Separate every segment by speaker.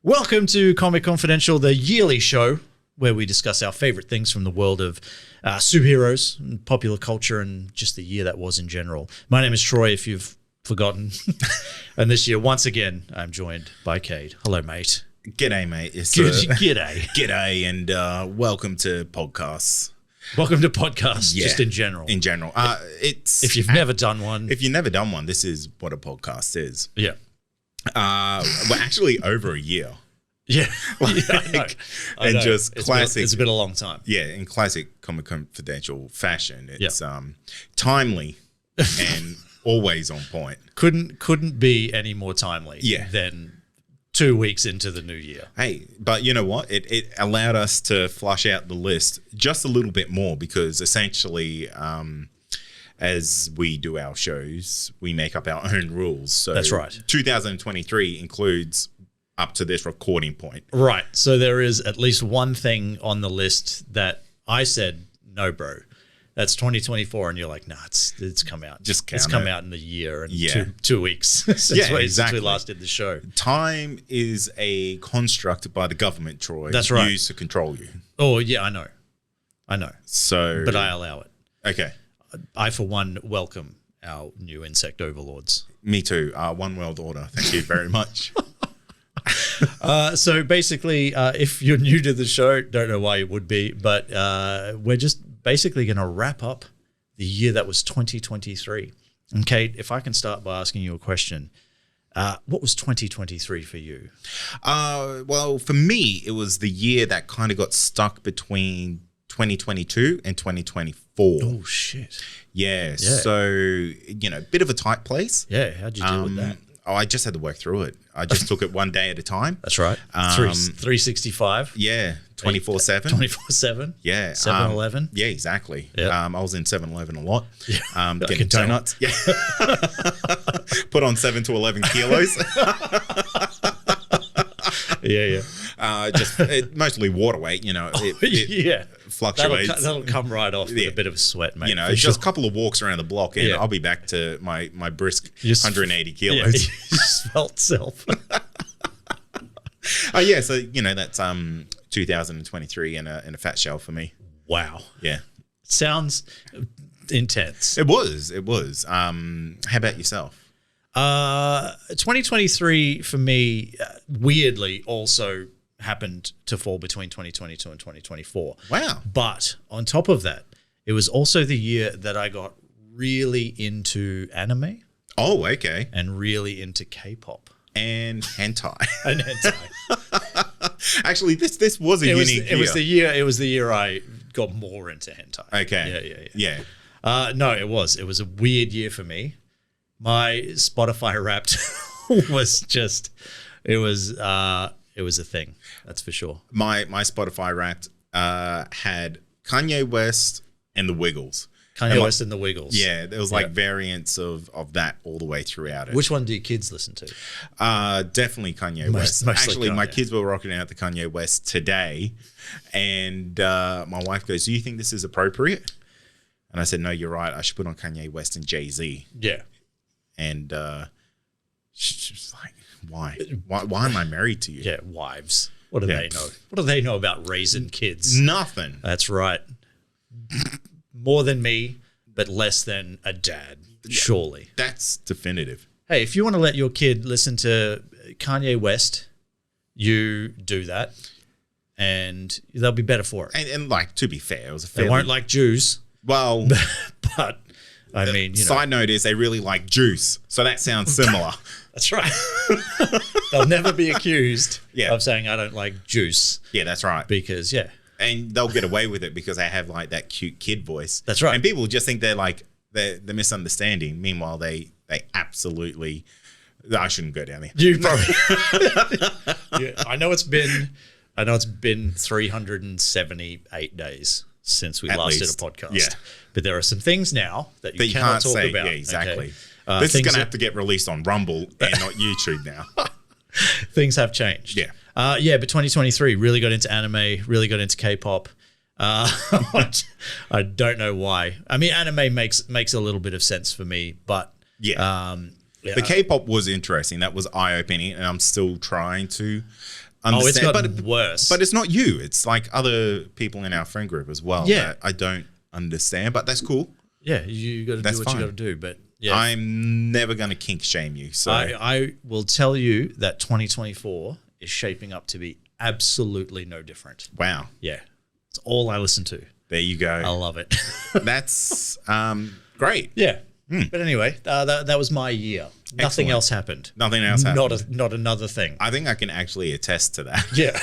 Speaker 1: Welcome to Comic Confidential, the yearly show where we discuss our favorite things from the world of superheroes and popular culture and just the year that was in general. My name is Troy, if you've forgotten. And this year, once again, I'm joined by Cade. Hello, mate.
Speaker 2: G'day, mate.
Speaker 1: G'day.
Speaker 2: G'day, and welcome to podcasts.
Speaker 1: Welcome to podcasts, just in general.
Speaker 2: In general.
Speaker 1: If you've never done one.
Speaker 2: If you've never done one, this is what a podcast is.
Speaker 1: Yeah.
Speaker 2: We're actually over a year.
Speaker 1: Yeah. I know.
Speaker 2: Just classic.
Speaker 1: It's been a long time.
Speaker 2: Yeah, in classic Comic Confidential fashion. It's timely and always on point.
Speaker 1: Couldn't be any more timely than 2 weeks into the new year.
Speaker 2: Hey, but you know what? It allowed us to flush out the list just a little bit more because essentially as we do our shows, we make up our own rules. So
Speaker 1: that's right.
Speaker 2: 2023 includes up to this recording point.
Speaker 1: Right. So there is at least one thing on the list that I said, no, bro. That's 2024. And you're like, nah, it's come out. It's come out in the year and two weeks since we last did the show.
Speaker 2: Time is a construct by the government, Troy.
Speaker 1: That's right.
Speaker 2: Used to control you.
Speaker 1: Oh, yeah, I know.
Speaker 2: So,
Speaker 1: but I allow it.
Speaker 2: Okay.
Speaker 1: I, for one, welcome our new insect overlords.
Speaker 2: Me too. One world order. Thank you very much.
Speaker 1: So basically, if you're new to the show, don't know why you would be, but we're just basically going to wrap up the year that was 2023. And Kate, if I can start by asking you a question, what was 2023 for you?
Speaker 2: Well, for me, it was the year that kind of got stuck between 2022 and 2024.
Speaker 1: Oh, shit.
Speaker 2: Yeah. So, bit of a tight place.
Speaker 1: Yeah. How'd you deal with that?
Speaker 2: Oh, I just had to work through it. I just took it one day at a time.
Speaker 1: That's right. 365.
Speaker 2: Yeah. 24/7.
Speaker 1: 24/7.
Speaker 2: Yeah.
Speaker 1: 7-Eleven.
Speaker 2: Yeah, exactly.
Speaker 1: Yep.
Speaker 2: I was in 7-Eleven a lot.
Speaker 1: Yeah.
Speaker 2: Getting donuts. Yeah. Put on 7 to 11 kilos.
Speaker 1: Yeah.
Speaker 2: Mostly water weight, it fluctuates.
Speaker 1: That'll come right off with a bit of a sweat, mate.
Speaker 2: Just a couple of walks around the block and I'll be back to my brisk 180 kilos.
Speaker 1: Yeah, you felt self.
Speaker 2: So that's 2023 in a fat shell for me.
Speaker 1: Wow.
Speaker 2: Yeah.
Speaker 1: Sounds intense.
Speaker 2: It was. How about yourself?
Speaker 1: 2023 for me, weirdly, also happened to fall between 2022 and 2024.
Speaker 2: Wow.
Speaker 1: But on top of that, it was also the year that I got really into anime.
Speaker 2: Oh, okay.
Speaker 1: And really into K-pop.
Speaker 2: And hentai.
Speaker 1: Actually,
Speaker 2: this was a unique year.
Speaker 1: It was the year I got more into hentai.
Speaker 2: Okay. Yeah.
Speaker 1: No, it was a weird year for me. My Spotify Wrapped was just, it was a thing. That's for sure.
Speaker 2: My Spotify Wrapped had Kanye West and the Wiggles.
Speaker 1: West and the Wiggles.
Speaker 2: Yeah, there was variants of that all the way throughout it.
Speaker 1: Which one do your kids listen to?
Speaker 2: Definitely Kanye West. Actually, my kids were rocking out the Kanye West today, and my wife goes, "Do you think this is appropriate?" And I said, "No, you're right. I should put on Kanye West and Jay-Z."
Speaker 1: Yeah.
Speaker 2: And she was like, "Why? Why am I married to you?"
Speaker 1: Yeah, wives. What do they know? What do they know about raising kids?
Speaker 2: Nothing.
Speaker 1: That's right. More than me, but less than a dad, surely.
Speaker 2: That's definitive.
Speaker 1: Hey, if you want to let your kid listen to Kanye West, you do that, and they'll be better for it.
Speaker 2: And to be fair, it was
Speaker 1: they won't like Jews.
Speaker 2: Well,
Speaker 1: but I mean,
Speaker 2: side note is they really like juice, so that sounds similar.
Speaker 1: That's right. They'll never be accused of saying I don't like juice.
Speaker 2: Yeah, that's right.
Speaker 1: Because
Speaker 2: and they'll get away with it because they have like that cute kid voice.
Speaker 1: That's right.
Speaker 2: And people just think they're misunderstanding. Meanwhile, they absolutely. I shouldn't go down there.
Speaker 1: You probably. I know it's been 378 days since we last did a podcast. Yeah. But there are some things now that you cannot talk about.
Speaker 2: Yeah, exactly. Okay? This is going to have to get released on Rumble and not YouTube now.
Speaker 1: Things have changed.
Speaker 2: Yeah.
Speaker 1: But 2023 really got into anime, really got into K-pop. I don't know why. I mean, anime makes a little bit of sense for me, but
Speaker 2: the K-pop was interesting. That was eye-opening, and I'm still trying to
Speaker 1: Oh, it's
Speaker 2: understand.
Speaker 1: gotten worse.
Speaker 2: But it's not you. It's like other people in our friend group as well that I don't understand. But that's cool.
Speaker 1: Yeah, you got to do what you got to do. But yeah,
Speaker 2: I'm never going to kink shame you. So
Speaker 1: I will tell you that 2024 is shaping up to be absolutely no different.
Speaker 2: Wow.
Speaker 1: Yeah, it's all I listen to.
Speaker 2: There you go.
Speaker 1: I love it.
Speaker 2: That's great.
Speaker 1: Yeah. But anyway, that was my year. Nothing else happened.
Speaker 2: Nothing else happened.
Speaker 1: Not another thing.
Speaker 2: I think I can actually attest to that.
Speaker 1: Yeah.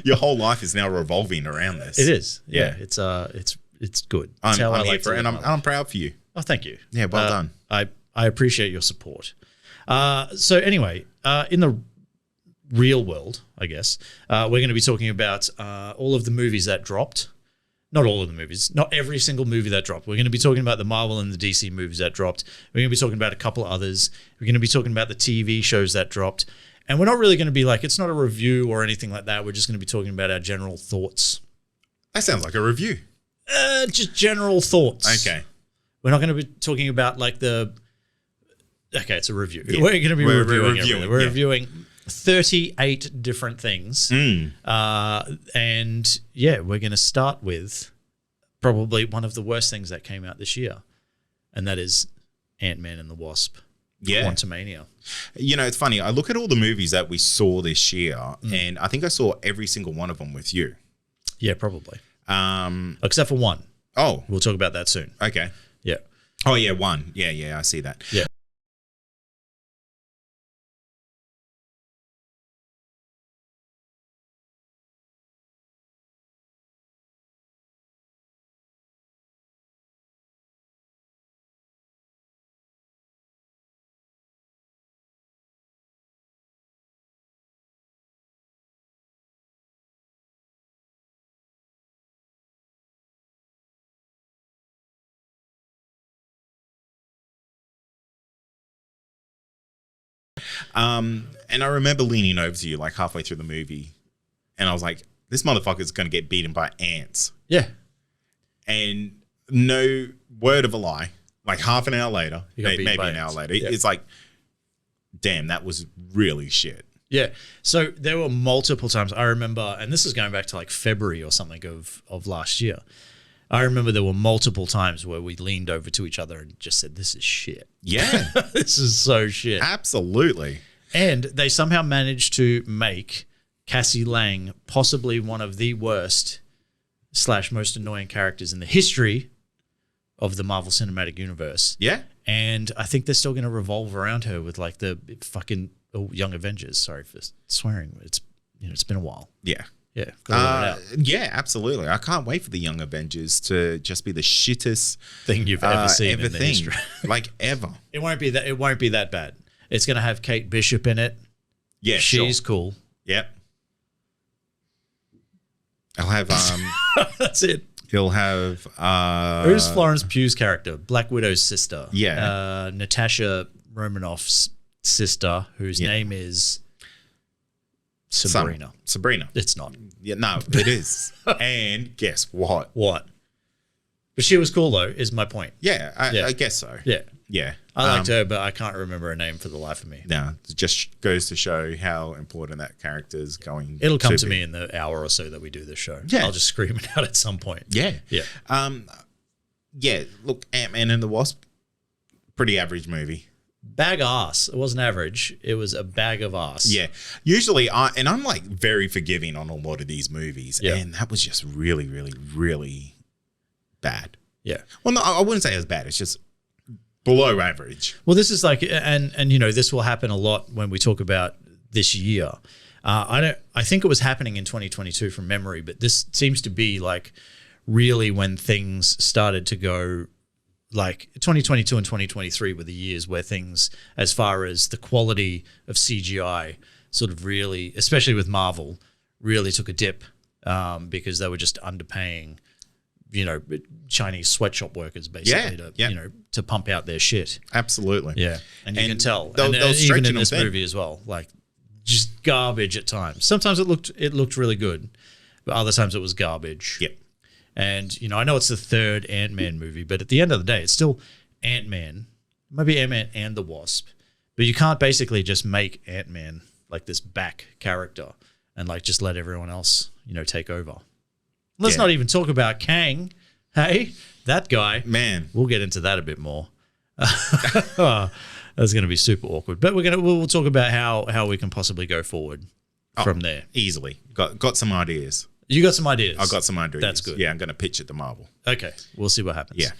Speaker 2: Your whole life is now revolving around this.
Speaker 1: It is. Yeah. It's good. It's
Speaker 2: I'm here for it, and I'm proud for you.
Speaker 1: Oh, thank you.
Speaker 2: Yeah, well done.
Speaker 1: I appreciate your support. So anyway, in the real world, I guess, we're going to be talking about all of the movies that dropped. Not all of the movies, not every single movie that dropped. We're going to be talking about the Marvel and the DC movies that dropped. We're going to be talking about a couple others. We're going to be talking about the TV shows that dropped. And we're not really going to be like, it's not a review or anything like that. We're just going to be talking about our general thoughts.
Speaker 2: That sounds like a review.
Speaker 1: Just general thoughts.
Speaker 2: Okay.
Speaker 1: We're not going to be talking about like the... Okay, it's a review.
Speaker 2: Yeah.
Speaker 1: We're going to be reviewing everything. We're
Speaker 2: yeah.
Speaker 1: reviewing 38 different things. And yeah, we're going to start with probably one of the worst things that came out this year. And that is Ant-Man and the Wasp.
Speaker 2: Yeah.
Speaker 1: Quantumania.
Speaker 2: You know, it's funny. I look at all the movies that we saw this year, and I think I saw every single one of them with you.
Speaker 1: Yeah, probably. Except for one.
Speaker 2: Oh.
Speaker 1: We'll talk about that soon.
Speaker 2: Okay.
Speaker 1: Yeah.
Speaker 2: Oh, yeah, one. Yeah, I see that.
Speaker 1: Yeah.
Speaker 2: And I remember leaning over to you like halfway through the movie, and I was like, this motherfucker's going to get beaten by ants.
Speaker 1: Yeah.
Speaker 2: And no word of a lie, like half an hour later, maybe an hour later,
Speaker 1: yeah.
Speaker 2: It's like, damn, that was really shit.
Speaker 1: Yeah. So there were multiple times I remember, and this is going back to like February or something of last year. I remember there were multiple times where we leaned over to each other and just said, this is shit.
Speaker 2: Yeah.
Speaker 1: This is so shit.
Speaker 2: Absolutely.
Speaker 1: And they somehow managed to make Cassie Lang possibly one of the worst / most annoying characters in the history of the Marvel Cinematic Universe.
Speaker 2: Yeah.
Speaker 1: And I think they're still going to revolve around her with like the fucking Young Avengers. Sorry for swearing. It's been a while.
Speaker 2: Yeah.
Speaker 1: Yeah.
Speaker 2: Yeah, absolutely. I can't wait for the Young Avengers to just be the shittest
Speaker 1: thing you've ever seen in the history.
Speaker 2: Like ever.
Speaker 1: It won't be that bad. It's going to have Kate Bishop in it.
Speaker 2: Yeah,
Speaker 1: she's cool.
Speaker 2: Yep. I'll have
Speaker 1: that's it.
Speaker 2: He'll have
Speaker 1: who's Florence Pugh's character? Black Widow's sister.
Speaker 2: Yeah.
Speaker 1: Natasha Romanoff's sister, whose name is Sabrina.
Speaker 2: Sabrina.
Speaker 1: It's not.
Speaker 2: Yeah, no, it is. And guess what?
Speaker 1: What? But she was cool though, is my point.
Speaker 2: Yeah, I guess so.
Speaker 1: Yeah.
Speaker 2: Yeah.
Speaker 1: I liked her, but I can't remember her name for the life of me.
Speaker 2: No, it just goes to show how important that character is going.
Speaker 1: It'll come to me in the hour or so that we do this show.
Speaker 2: Yeah.
Speaker 1: I'll just scream it out at some point.
Speaker 2: Yeah.
Speaker 1: Yeah.
Speaker 2: Yeah, look, Ant-Man and the Wasp, pretty average movie.
Speaker 1: Bag ass. It wasn't average. It was a bag of ass.
Speaker 2: Yeah. Usually, I'm like very forgiving on a lot of these movies.
Speaker 1: Yeah.
Speaker 2: And that was just really, really, really bad.
Speaker 1: Yeah.
Speaker 2: Well, no, I wouldn't say it was bad. It's just below average.
Speaker 1: Well, this is like, and this will happen a lot when we talk about this year. I think it was happening in 2022 from memory, but this seems to be like really when things started to go. Like 2022 and 2023 were the years where things, as far as the quality of CGI, sort of really, especially with Marvel, really took a dip because they were just underpaying, Chinese sweatshop workers basically to pump out their shit.
Speaker 2: Absolutely.
Speaker 1: Yeah, and you can tell,
Speaker 2: they'll
Speaker 1: even in this movie as well, like just garbage at times. Sometimes it looked really good, but other times it was garbage.
Speaker 2: Yep.
Speaker 1: And, I know it's the third Ant-Man movie, but at the end of the day, it's still Ant-Man. Maybe Ant-Man and the Wasp. But you can't basically just make Ant-Man like this back character and like just let everyone else, take over. Let's not even talk about Kang. Hey, that guy.
Speaker 2: Man.
Speaker 1: We'll get into that a bit more. That's going to be super awkward. But we'll talk about how we can possibly go forward from there.
Speaker 2: Easily. Got some ideas.
Speaker 1: You got some ideas?
Speaker 2: I got some ideas.
Speaker 1: That's good.
Speaker 2: Yeah, I'm going to pitch it to Marvel.
Speaker 1: Okay. We'll see what happens.
Speaker 2: Yeah.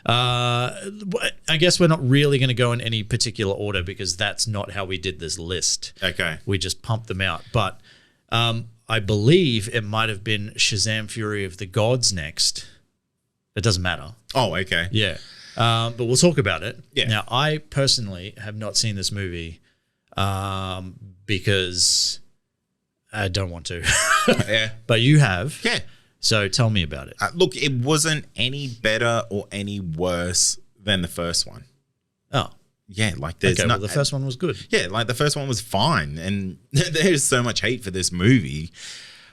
Speaker 1: I guess we're not really going to go in any particular order because that's not how we did this list.
Speaker 2: Okay.
Speaker 1: We just pumped them out. But I believe it might have been Shazam Fury of the Gods next. It doesn't matter.
Speaker 2: Oh, okay.
Speaker 1: Yeah. But we'll talk about it.
Speaker 2: Yeah.
Speaker 1: Now, I personally have not seen this movie because I don't want to.
Speaker 2: Yeah.
Speaker 1: But you have.
Speaker 2: Yeah.
Speaker 1: So tell me about it.
Speaker 2: Look, it wasn't any better or any worse than the first one.
Speaker 1: Oh.
Speaker 2: Yeah, like there's
Speaker 1: well, the first one was good.
Speaker 2: Yeah, like the first one was fine. And there's so much hate for this movie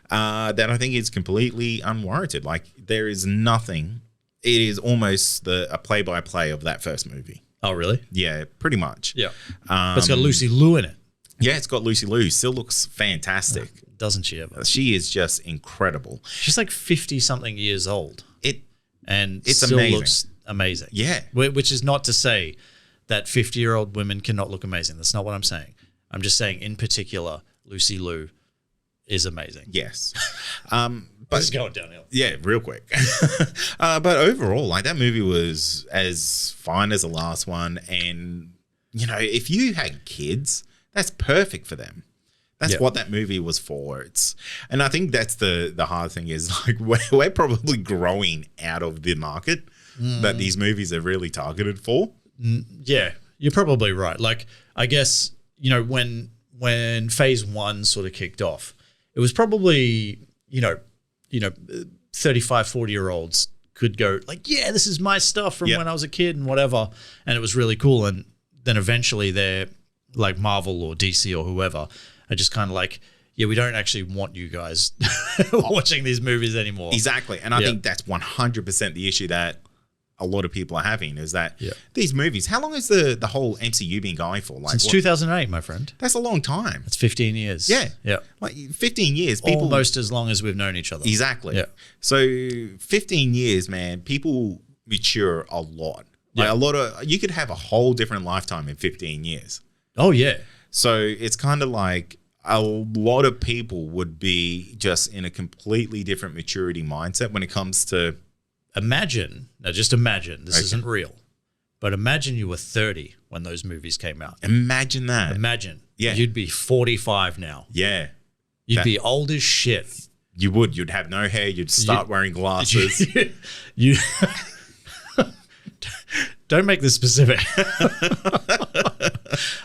Speaker 2: that I think is completely unwarranted. Like there is nothing. It is almost a play-by-play of that first movie.
Speaker 1: Oh, really?
Speaker 2: Yeah, pretty much.
Speaker 1: Yeah. But it's got Lucy Liu in it.
Speaker 2: Yeah, it's got Lucy Liu. Still looks fantastic.
Speaker 1: Doesn't she ever?
Speaker 2: She is just incredible.
Speaker 1: She's like 50-something years old. It's still
Speaker 2: amazing.
Speaker 1: Looks amazing.
Speaker 2: Yeah.
Speaker 1: Which is not to say that 50-year-old women cannot look amazing. That's not what I'm saying. I'm just saying in particular, Lucy Liu is amazing.
Speaker 2: Yes.
Speaker 1: But it's going downhill.
Speaker 2: Yeah, real quick. But overall, like that movie was as fine as the last one. And, if you had kids, that's perfect for them. That's what that movie was for. And I think that's the hard thing is like we're probably growing out of the market that these movies are really targeted for.
Speaker 1: Yeah, you're probably right. Like, I guess, when phase one sort of kicked off, it was probably, 35, 40-year-olds could go like, yeah, this is my stuff from when I was a kid and whatever. And it was really cool. And then eventually they're like Marvel or DC or whoever are just kind of like, yeah, we don't actually want you guys watching these movies anymore.
Speaker 2: Exactly. And I think that's 100% the issue that a lot of people are having is that these movies, how long has the whole MCU been going for? Like
Speaker 1: since 2008, my friend.
Speaker 2: That's a long time.
Speaker 1: That's 15 years.
Speaker 2: Yeah.
Speaker 1: Yeah.
Speaker 2: Like 15 years. People,
Speaker 1: almost as long as we've known each other.
Speaker 2: Exactly.
Speaker 1: Yeah.
Speaker 2: So 15 years, man, people mature a lot. Like you could have a whole different lifetime in 15 years.
Speaker 1: Oh, yeah.
Speaker 2: So it's kind of like a lot of people would be just in a completely different maturity mindset when it comes to just imagine, this isn't real, but imagine you were 30 when those movies came out. Imagine that.
Speaker 1: Imagine.
Speaker 2: Yeah.
Speaker 1: You'd be 45 now.
Speaker 2: Yeah.
Speaker 1: You'd be old as shit.
Speaker 2: You would. You'd have no hair. You'd start wearing glasses.
Speaker 1: You don't make this specific.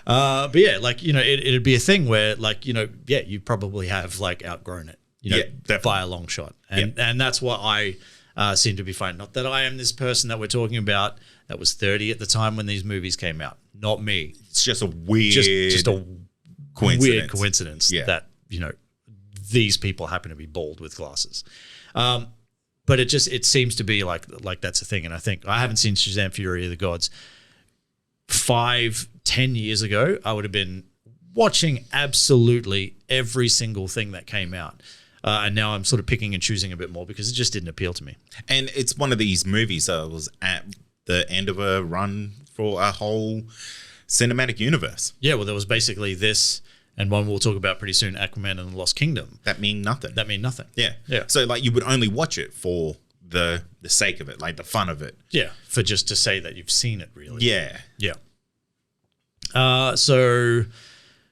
Speaker 1: But yeah, like, it'd be a thing where like, you'd probably have like outgrown it, by a long shot. And that's what I seem to be fine. Not that I am this person that we're talking about that was 30 at the time when these movies came out. Not me.
Speaker 2: It's just a weird,
Speaker 1: just a
Speaker 2: coincidence.
Speaker 1: Weird coincidence that, these people happen to be bald with glasses. But it seems to be like that's a thing. And I think I haven't seen Shazam Fury of the Gods. 5-10 years ago, I would have been watching absolutely every single thing that came out. And now I'm sort of picking and choosing a bit more because it just didn't appeal to me.
Speaker 2: And it's one of these movies that was at the end of a run for a whole cinematic universe.
Speaker 1: Yeah, well, there was basically this and one we'll talk about pretty soon, Aquaman and the Lost Kingdom.
Speaker 2: That mean nothing.
Speaker 1: Yeah. Yeah.
Speaker 2: So like you would only watch it for the sake of it, like the fun of it.
Speaker 1: Yeah, for just to say that you've seen it, really.
Speaker 2: Yeah.
Speaker 1: Yeah. So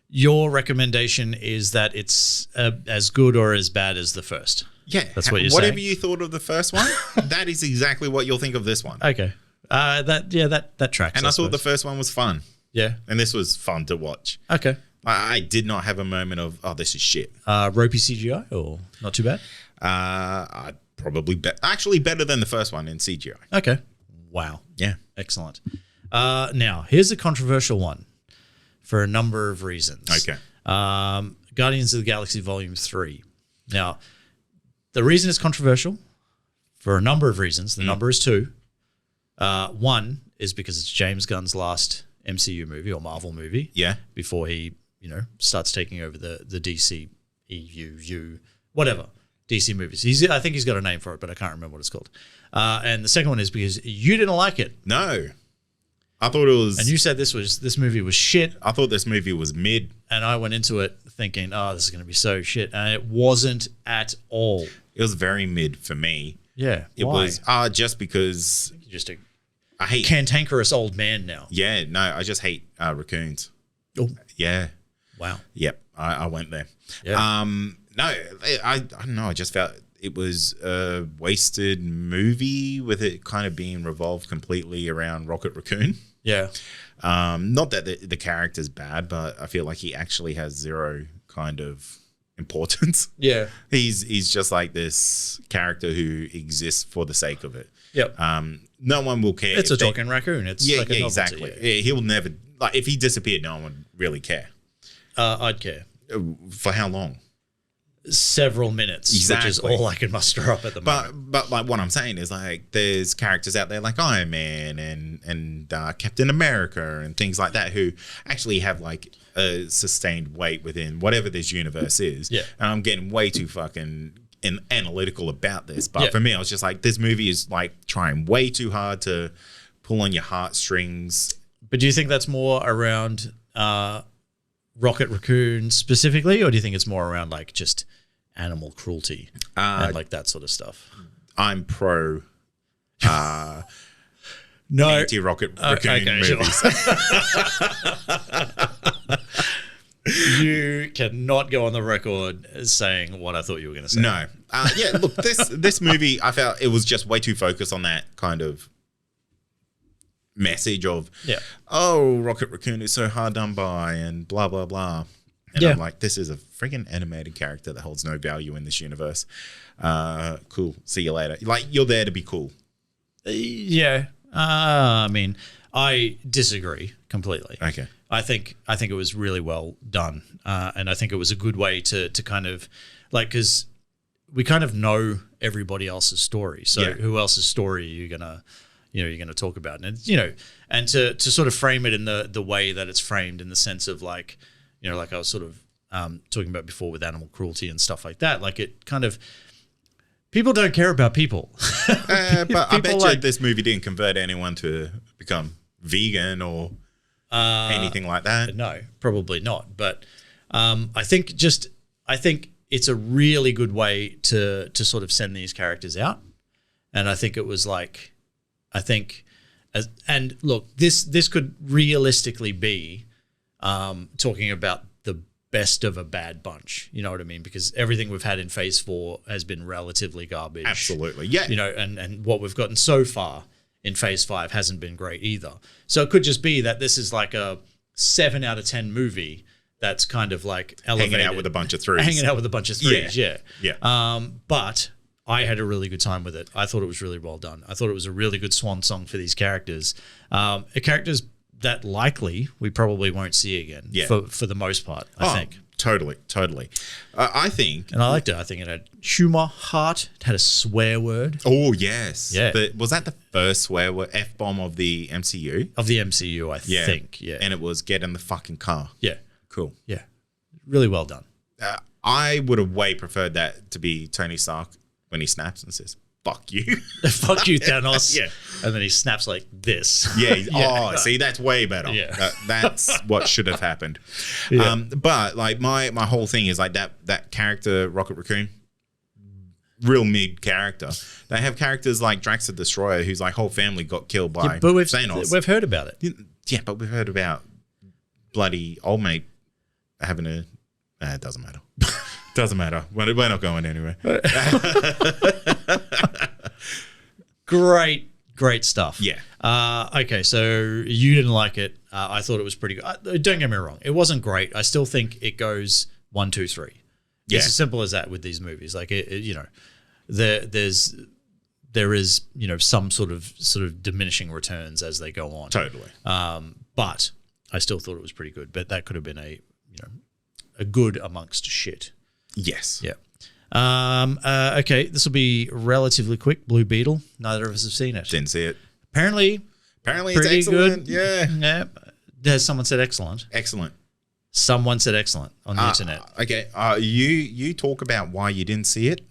Speaker 1: your recommendation is that it's as good or as bad as the first.
Speaker 2: Yeah.
Speaker 1: That's what you're
Speaker 2: Whatever
Speaker 1: saying?
Speaker 2: you thought of the first one, that is exactly what you'll think of this one.
Speaker 1: Okay. That tracks.
Speaker 2: And I thought the first one was fun.
Speaker 1: Yeah.
Speaker 2: And this was fun to watch.
Speaker 1: Okay.
Speaker 2: I did not have a moment of, oh, this is shit.
Speaker 1: Ropey CGI or not too bad?
Speaker 2: I'd probably actually better than the first one in CGI.
Speaker 1: Okay. Wow.
Speaker 2: Yeah.
Speaker 1: Excellent. Now, here's a controversial one for a number of reasons.
Speaker 2: Okay.
Speaker 1: Guardians of the Galaxy Volume 3. Now, the reason it's controversial for a number of reasons. The number is 2. One is because it's James Gunn's last MCU movie or Marvel movie.
Speaker 2: Yeah.
Speaker 1: Before he starts taking over the DC EU, whatever, DC movies. I think he's got a name for it, but I can't remember what it's called. And the second one is because you didn't like it.
Speaker 2: No. I thought it was...
Speaker 1: And you said this movie was shit.
Speaker 2: I thought this movie was mid.
Speaker 1: And I went into it thinking, oh, this is going to be so shit. And it wasn't at all.
Speaker 2: It was very mid for me.
Speaker 1: Yeah.
Speaker 2: It was just because...
Speaker 1: Just
Speaker 2: I hate...
Speaker 1: cantankerous old man now.
Speaker 2: Yeah, no, I just hate raccoons.
Speaker 1: Oh.
Speaker 2: Yeah.
Speaker 1: Wow.
Speaker 2: Yep, I went there.
Speaker 1: Yeah.
Speaker 2: No, I don't know. I just felt it was a wasted movie with it kind of being revolved completely around Rocket Raccoon.
Speaker 1: Yeah.
Speaker 2: Not that the character's bad, but I feel like he actually has zero kind of importance.
Speaker 1: Yeah.
Speaker 2: He's just like this character who exists for the sake of it.
Speaker 1: Yep.
Speaker 2: No one will care.
Speaker 1: It's a talking raccoon. It's like a
Speaker 2: exactly.
Speaker 1: Yeah.
Speaker 2: He'll never, like, if he disappeared, no one would really care.
Speaker 1: I'd care.
Speaker 2: For how long?
Speaker 1: Several minutes,
Speaker 2: exactly.
Speaker 1: Which is all I can muster up at the moment.
Speaker 2: But like what I'm saying is, like, there's characters out there like Iron Man and Captain America and things like that who actually have like a sustained weight within whatever this universe is.
Speaker 1: Yeah.
Speaker 2: And I'm getting way too fucking analytical about this. But for me, I was just like, this movie is like trying way too hard to pull on your heartstrings.
Speaker 1: But do you think that's more around Rocket Raccoon specifically, or do you think it's more around like just animal cruelty and like that sort of stuff?
Speaker 2: I'm pro
Speaker 1: no
Speaker 2: anti-Rocket Raccoon movies.
Speaker 1: You cannot go on the record as saying what I thought you were going to say.
Speaker 2: No. Yeah, look, this movie, I felt it was just way too focused on that kind of message of, Rocket Raccoon is so hard done by and blah, blah, blah. And I'm like, this is a freaking animated character that holds no value in this universe. Cool. See you later. Like, you're there to be cool.
Speaker 1: Yeah. I mean, I disagree completely.
Speaker 2: Okay.
Speaker 1: I think it was really well done. And I think it was a good way to kind of, like, because we kind of know everybody else's story. So who else's story are you going to, you're going to talk about? And, and to sort of frame it in the way that it's framed, in the sense of like, like I was sort of talking about before with animal cruelty and stuff like that. Like, it kind of, people don't care about people.
Speaker 2: But I bet you this movie didn't convert anyone to become vegan or anything like that.
Speaker 1: No, probably not. But I think it's a really good way to sort of send these characters out. And I think it was like, and look, this could realistically be talking about the best of a bad bunch. You know what I mean? Because everything we've had in Phase 4 has been relatively garbage.
Speaker 2: Absolutely, yeah.
Speaker 1: And what we've gotten so far in Phase 5 hasn't been great either. So it could just be that this is like a 7 out of 10 movie that's kind of like elevated.
Speaker 2: Hanging out with a bunch of threes.
Speaker 1: Yeah. But I had a really good time with it. I thought it was really well done. I thought it was a really good swan song for these characters. Characters that likely we probably won't see again for the most part, I think.
Speaker 2: Totally. I think.
Speaker 1: And I liked it. I think it had humor, heart. It had a swear word.
Speaker 2: Oh, yes.
Speaker 1: Yeah.
Speaker 2: Was that the first swear word, F-bomb of the MCU?
Speaker 1: Of the MCU, I think, yeah.
Speaker 2: And it was get in the fucking car.
Speaker 1: Yeah.
Speaker 2: Cool.
Speaker 1: Yeah. Really well done.
Speaker 2: I would have way preferred that to be Tony Stark when he snaps and says, fuck you.
Speaker 1: Fuck you, Thanos. Yeah. And then he snaps like this.
Speaker 2: Yeah. See, that's way better.
Speaker 1: Yeah.
Speaker 2: That's what should have happened.
Speaker 1: Yeah.
Speaker 2: But like my whole thing is like that character, Rocket Raccoon, real mid character. They have characters like Drax the Destroyer, whose like whole family got killed by Thanos.
Speaker 1: We've heard about it.
Speaker 2: Yeah, but we've heard about bloody old mate having a... it doesn't matter. Doesn't matter. We're not going anywhere.
Speaker 1: Great stuff.
Speaker 2: Yeah.
Speaker 1: Okay, so you didn't like it. I thought it was pretty good. Don't get me wrong. It wasn't great. I still think it goes 1, 2, 3.
Speaker 2: Yeah.
Speaker 1: It's as simple as that with these movies. Like, there is some sort of diminishing returns as they go on.
Speaker 2: Totally.
Speaker 1: But I still thought it was pretty good. But that could have been a good amongst shit.
Speaker 2: Yes.
Speaker 1: Yeah. Okay, this will be relatively quick. Blue Beetle. Neither of us have seen it.
Speaker 2: Didn't see it.
Speaker 1: Apparently
Speaker 2: it's excellent.
Speaker 1: Good. Yeah. Has someone said excellent?
Speaker 2: Excellent.
Speaker 1: Someone said excellent on the internet.
Speaker 2: Okay, you talk about why you didn't see it,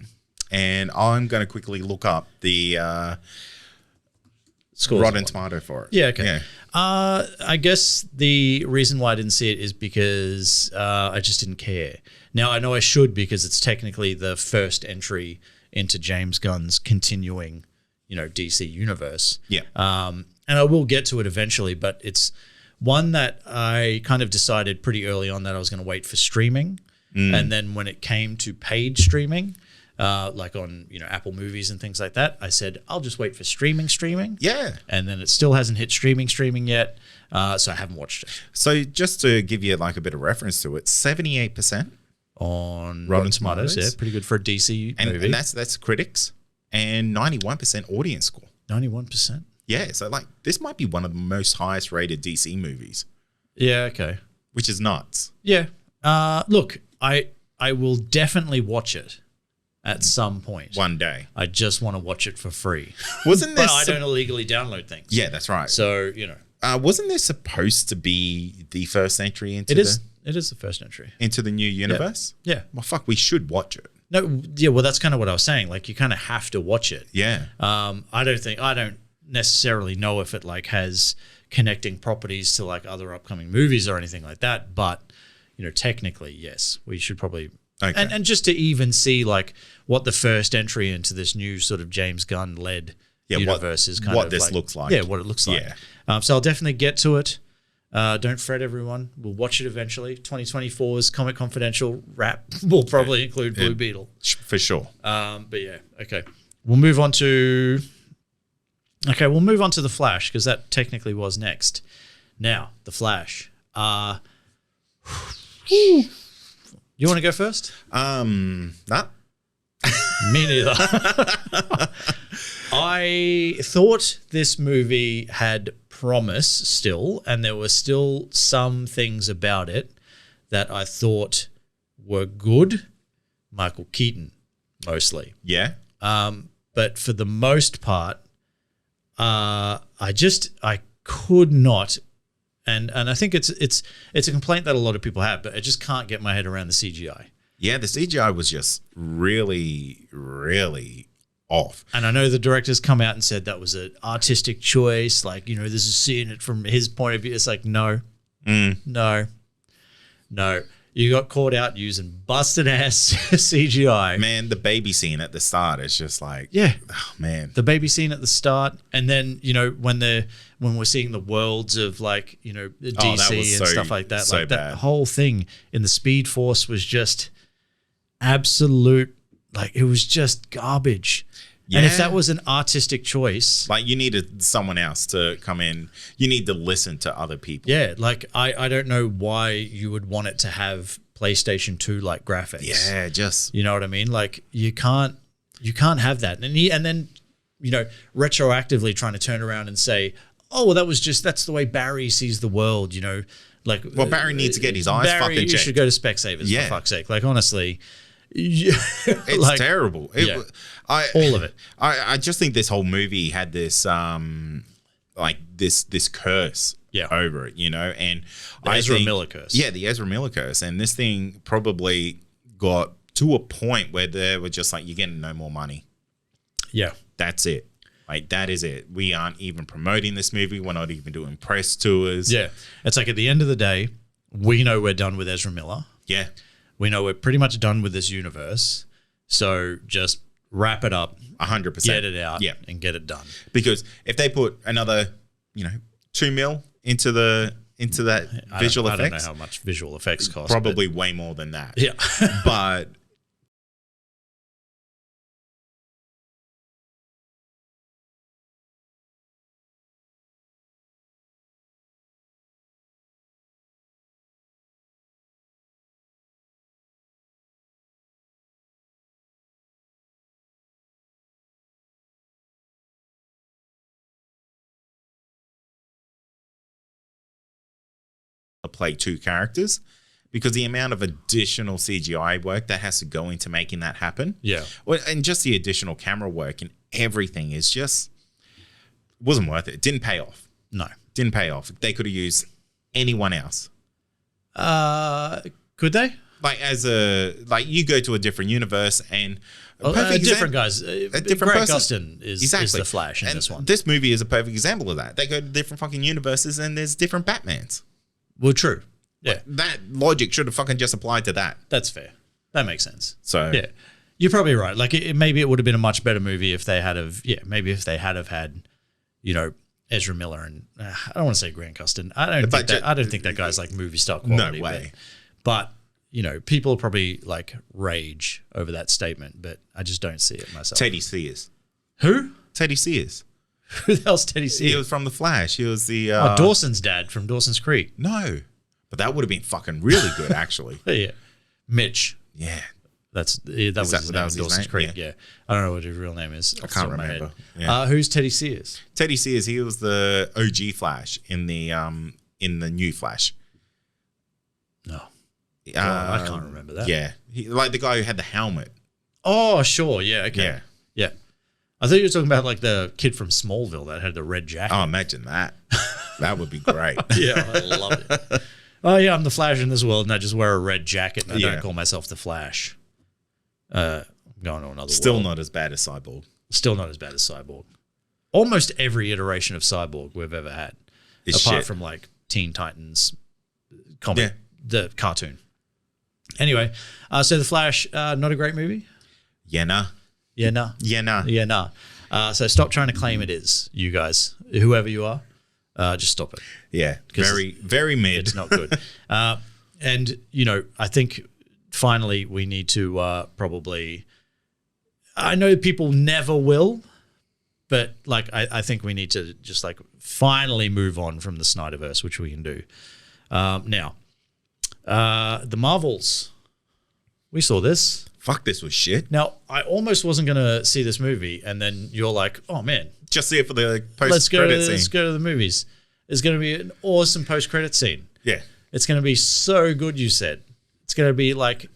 Speaker 2: and I'm going to quickly look up the Rotten Tomato for it.
Speaker 1: Yeah, okay. Yeah. I guess the reason why I didn't see it is because I just didn't care. Now, I know I should because it's technically the first entry into James Gunn's continuing, DC universe.
Speaker 2: Yeah.
Speaker 1: And I will get to it eventually, but it's one that I kind of decided pretty early on that I was going to wait for streaming. And then when it came to paid streaming, like on Apple Movies and things like that, I said I'll just wait for streaming.
Speaker 2: Yeah,
Speaker 1: and then it still hasn't hit streaming yet, so I haven't watched it.
Speaker 2: So just to give you like a bit of reference to it, 78%
Speaker 1: on Rotten Tomatoes, yeah, pretty good for a DC movie,
Speaker 2: and that's critics, and 91% audience score.
Speaker 1: 91%.
Speaker 2: Yeah, so like this might be one of the most highest rated DC movies.
Speaker 1: Yeah, okay,
Speaker 2: which is nuts.
Speaker 1: Yeah, look, I will definitely watch it. At some point.
Speaker 2: One day.
Speaker 1: I just want to watch it for free.
Speaker 2: Wasn't this...
Speaker 1: But I don't illegally download things.
Speaker 2: Yeah, that's right.
Speaker 1: So,
Speaker 2: wasn't this supposed to be the first entry into
Speaker 1: It is the first entry.
Speaker 2: Into the new universe?
Speaker 1: Yeah.
Speaker 2: Well, fuck, we should watch it.
Speaker 1: No, yeah, well, that's kind of what I was saying. Like, you kind of have to watch it.
Speaker 2: Yeah.
Speaker 1: I don't necessarily know if it, like, has connecting properties to, like, other upcoming movies or anything like that. But, technically, yes, we should probably... Okay. And just to even see like what the first entry into this new sort of James Gunn led universe is kind of
Speaker 2: what this looks like.
Speaker 1: Yeah, what it looks like. Yeah. So I'll definitely get to it. Don't fret, everyone. We'll watch it eventually. 2024's Comic Confidential wrap will probably include Blue Beetle
Speaker 2: for sure.
Speaker 1: But yeah, okay. We'll move on to The Flash because that technically was next. Now, The Flash. You want to go first?
Speaker 2: Nah.
Speaker 1: Me neither. I thought this movie had promise still, and there were still some things about it that I thought were good. Michael Keaton, mostly.
Speaker 2: Yeah.
Speaker 1: But for the most part, I could not. And I think it's a complaint that a lot of people have, but I just can't get my head around the CGI.
Speaker 2: Yeah, the CGI was just really, really off.
Speaker 1: And I know the director's come out and said that was an artistic choice. Like, this is seeing it from his point of view. It's like, no. You got caught out using busted ass CGI.
Speaker 2: Man, the baby scene at the start is just like, oh man.
Speaker 1: The baby scene at the start, and then when we're seeing the worlds of like DC and stuff like that,
Speaker 2: so
Speaker 1: like
Speaker 2: bad.
Speaker 1: That whole thing in the Speed Force was just absolute, like it was just garbage. Yeah. And if that was an artistic choice,
Speaker 2: like you needed someone else to come in, you need to listen to other people.
Speaker 1: Yeah, like I don't know why you would want it to have PlayStation 2 like graphics.
Speaker 2: Yeah, just
Speaker 1: you know what I mean. Like you can't have that, and then retroactively trying to turn around and say, oh well, that's the way Barry sees the world. Like
Speaker 2: Barry needs to get his eyes fucking checked.
Speaker 1: You should go to Specsavers for fuck's sake. Like honestly.
Speaker 2: It's
Speaker 1: like,
Speaker 2: terrible.
Speaker 1: All of it.
Speaker 2: I just think this whole movie had this this curse over it, and
Speaker 1: the Ezra Miller curse.
Speaker 2: Yeah, the Ezra Miller curse. And this thing probably got to a point where they were just like, you're getting no more money.
Speaker 1: Yeah.
Speaker 2: That's it. Like, that is it. We aren't even promoting this movie. We're not even doing press tours.
Speaker 1: Yeah. It's like at the end of the day, we know we're done with Ezra Miller.
Speaker 2: Yeah.
Speaker 1: We know we're pretty much done with this universe. So just wrap it up.
Speaker 2: 100%.
Speaker 1: Get it out and get it done.
Speaker 2: Because if they put another, $2 million into that visual effects.
Speaker 1: I don't know how much visual effects cost.
Speaker 2: Probably way more than that.
Speaker 1: Yeah.
Speaker 2: But play two characters because the amount of additional CGI work that has to go into making that happen.
Speaker 1: Yeah.
Speaker 2: And just the additional camera work and everything is just wasn't worth it. It didn't pay off.
Speaker 1: No.
Speaker 2: Didn't pay off. They could have used anyone else.
Speaker 1: Could they?
Speaker 2: Like you go to a different universe and
Speaker 1: different guys.
Speaker 2: A different
Speaker 1: Grant
Speaker 2: person
Speaker 1: Gustin is the Flash in this one.
Speaker 2: This movie is a perfect example of that. They go to different fucking universes and there's different Batmans.
Speaker 1: Well, true. Yeah.
Speaker 2: Like, that logic should have fucking just applied to that.
Speaker 1: That's fair. That makes sense.
Speaker 2: So
Speaker 1: yeah, you're probably right. Like maybe it would have been a much better movie if they had maybe if they had had, Ezra Miller and I don't want to say Grant Gustin. I don't think that guy's like movie star quality.
Speaker 2: No way.
Speaker 1: But people probably like rage over that statement, but I just don't see it myself.
Speaker 2: Teddy Sears.
Speaker 1: Who?
Speaker 2: Teddy Sears.
Speaker 1: Who the hell's Teddy Sears?
Speaker 2: He was from The Flash. He was the
Speaker 1: Dawson's dad from Dawson's Creek.
Speaker 2: No, but that would have been fucking really good, actually.
Speaker 1: Yeah, Mitch.
Speaker 2: Yeah,
Speaker 1: that was his name. Dawson's Creek. Yeah, I don't know what his real name is.
Speaker 2: I can't remember. Yeah.
Speaker 1: Who's Teddy Sears?
Speaker 2: Teddy Sears. He was the OG Flash in the new Flash.
Speaker 1: No. I can't remember that.
Speaker 2: Yeah. Like the guy who had the helmet.
Speaker 1: Oh, sure. Yeah. Okay.
Speaker 2: Yeah.
Speaker 1: Yeah. I thought you were talking about like the kid from Smallville that had the red jacket.
Speaker 2: Oh, imagine that. That would be great.
Speaker 1: Yeah, I love it. Oh, yeah, I'm the Flash in this world and I just wear a red jacket and I don't call myself the Flash. I'm going to another
Speaker 2: Still
Speaker 1: world.
Speaker 2: not as bad as Cyborg.
Speaker 1: Still not as bad as Cyborg. Almost every iteration of Cyborg we've ever had. Apart from like Teen Titans comic, the cartoon. Anyway, so The Flash, not a great movie?
Speaker 2: Yeah, nah.
Speaker 1: Yeah, nah.
Speaker 2: Yeah, nah.
Speaker 1: Yeah, nah. So stop trying to claim it is, you guys. Whoever you are, just stop it.
Speaker 2: Yeah, very, very mid.
Speaker 1: It's not good. And, I think finally we need to probably... I know people never will, but like I think we need to just like finally move on from the Snyderverse, which we can do. Now... the Marvels. We saw this.
Speaker 2: Fuck, this was shit.
Speaker 1: Now, I almost wasn't going to see this movie, and then you're like, oh, man.
Speaker 2: Just see it for the post-credit scene.
Speaker 1: Let's go to the movies. There's going to be an awesome post-credit scene.
Speaker 2: Yeah.
Speaker 1: It's going to be so good, you said. It's going to be like,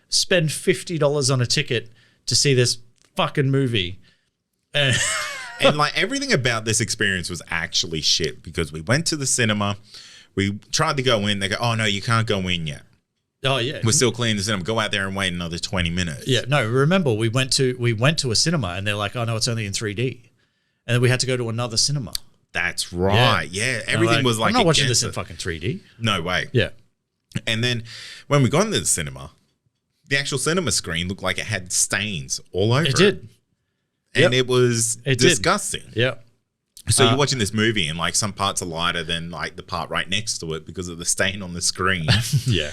Speaker 1: spend $50 on a ticket to see this fucking movie.
Speaker 2: And like everything about this experience was actually shit because we went to the cinema. We tried to go in. They go, oh, no, you can't go in yet.
Speaker 1: Oh, yeah.
Speaker 2: We're still cleaning the cinema. Go out there and wait another 20 minutes.
Speaker 1: Yeah, no, remember, we went to a cinema and they're like, oh, no, it's only in 3D. And then we had to go to another cinema.
Speaker 2: That's right. Yeah, everything was like
Speaker 1: I'm not watching this in fucking 3D.
Speaker 2: No way.
Speaker 1: Yeah.
Speaker 2: And then when we got into the cinema, the actual cinema screen looked like it had stains all over it.
Speaker 1: It did.
Speaker 2: And it was disgusting.
Speaker 1: Yeah.
Speaker 2: So you're watching this movie and like some parts are lighter than like the part right next to it because of the stain on the screen.
Speaker 1: Yeah.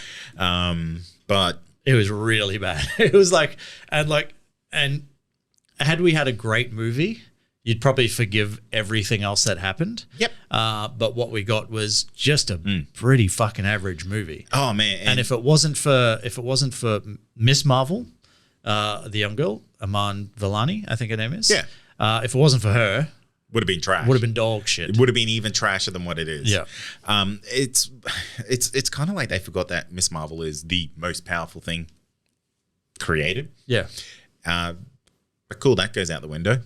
Speaker 2: But
Speaker 1: it was really bad. It was like, and had we had a great movie, you'd probably forgive everything else that happened.
Speaker 2: Yep.
Speaker 1: But what we got was just a pretty fucking average movie.
Speaker 2: Oh man.
Speaker 1: And if it wasn't for Miss Marvel, the young girl, Iman Vellani, I think her name is.
Speaker 2: Yeah.
Speaker 1: If it wasn't for her,
Speaker 2: would have been trash.
Speaker 1: Would have been dog shit.
Speaker 2: It would have been even trasher than what it is.
Speaker 1: Yeah.
Speaker 2: It's kind of like they forgot that Miss Marvel is the most powerful thing created.
Speaker 1: Yeah.
Speaker 2: But cool, that goes out the window.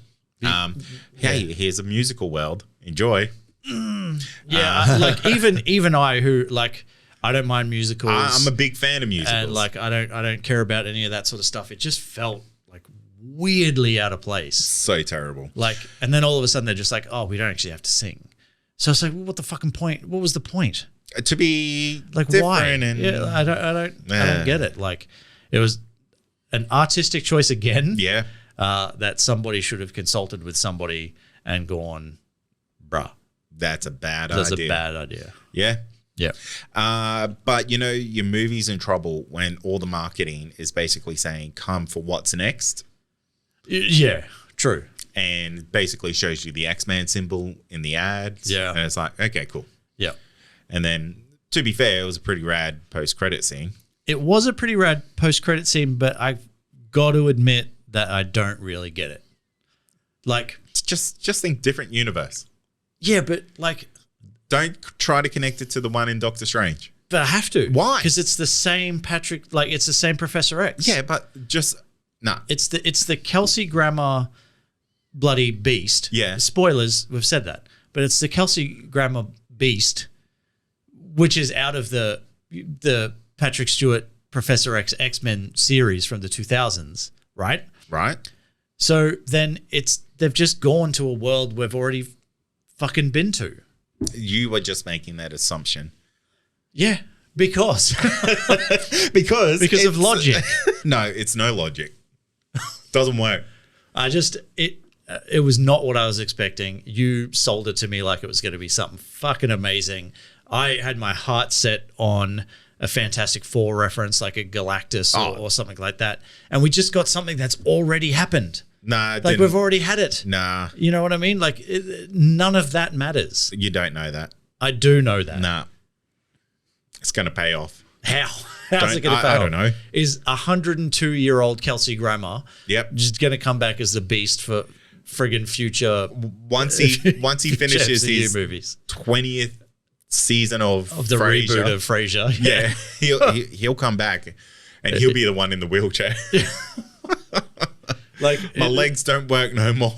Speaker 2: Hey, here's a musical world. Enjoy.
Speaker 1: Yeah. Like even I who like I don't mind musicals.
Speaker 2: I'm a big fan of musicals.
Speaker 1: And like I don't care about any of that sort of stuff. It just felt like weirdly out of place.
Speaker 2: So terrible.
Speaker 1: Like, and then all of a sudden they're just like, oh, we don't actually have to sing. So it's like, well, what the fucking point? What was the point?
Speaker 2: To be
Speaker 1: like, why? And I don't get it. Like, it was an artistic choice again.
Speaker 2: Yeah.
Speaker 1: That somebody should have consulted with somebody and gone, bruh.
Speaker 2: That's a bad idea.
Speaker 1: That's a bad idea.
Speaker 2: Yeah.
Speaker 1: Yeah.
Speaker 2: But, your movie's in trouble when all the marketing is basically saying, come for what's next.
Speaker 1: Yeah, true.
Speaker 2: And basically shows you the X-Men symbol in the ads.
Speaker 1: Yeah.
Speaker 2: And it's like, okay, cool.
Speaker 1: Yeah.
Speaker 2: And then, to be fair, it was a pretty rad post-credit scene.
Speaker 1: It was a pretty rad post-credit scene, but I've got to admit that I don't really get it. Like...
Speaker 2: Just think different universe.
Speaker 1: Yeah, but like...
Speaker 2: Don't try to connect it to the one in Doctor Strange.
Speaker 1: But I have to.
Speaker 2: Why?
Speaker 1: Because it's the same it's the same Professor X.
Speaker 2: Yeah, but just... Nah.
Speaker 1: It's the Kelsey Grammer bloody beast.
Speaker 2: Yeah.
Speaker 1: Spoilers, we've said that. But it's the Kelsey Grammer beast, which is out of the the Patrick Stewart Professor X X-Men series from the 2000s, right?
Speaker 2: Right.
Speaker 1: So then they've just gone to a world we've already fucking been to.
Speaker 2: You were just making that assumption.
Speaker 1: Yeah, because
Speaker 2: because
Speaker 1: of logic.
Speaker 2: No, it's no logic. Doesn't work.
Speaker 1: It was not what I was expecting. You sold it to me like it was going to be something fucking amazing. I had my heart set on a Fantastic Four reference, like a Galactus or something like that. And we just got something that's already happened.
Speaker 2: Nah,
Speaker 1: like we've already had it.
Speaker 2: Nah.
Speaker 1: You know what I mean? Like none of that matters.
Speaker 2: You don't know that.
Speaker 1: I do know that.
Speaker 2: Nah. It's going to pay off.
Speaker 1: How? How's it going to pay off?
Speaker 2: I don't know.
Speaker 1: Is 102-year-old Kelsey Grammer just going to come back as the Beast for friggin' future?
Speaker 2: Once he finishes his
Speaker 1: movies.
Speaker 2: 20th season of
Speaker 1: the
Speaker 2: Frasier.
Speaker 1: Reboot of Frasier.
Speaker 2: Yeah, he'll come back and he'll be the one in the wheelchair. Like my legs don't work no more.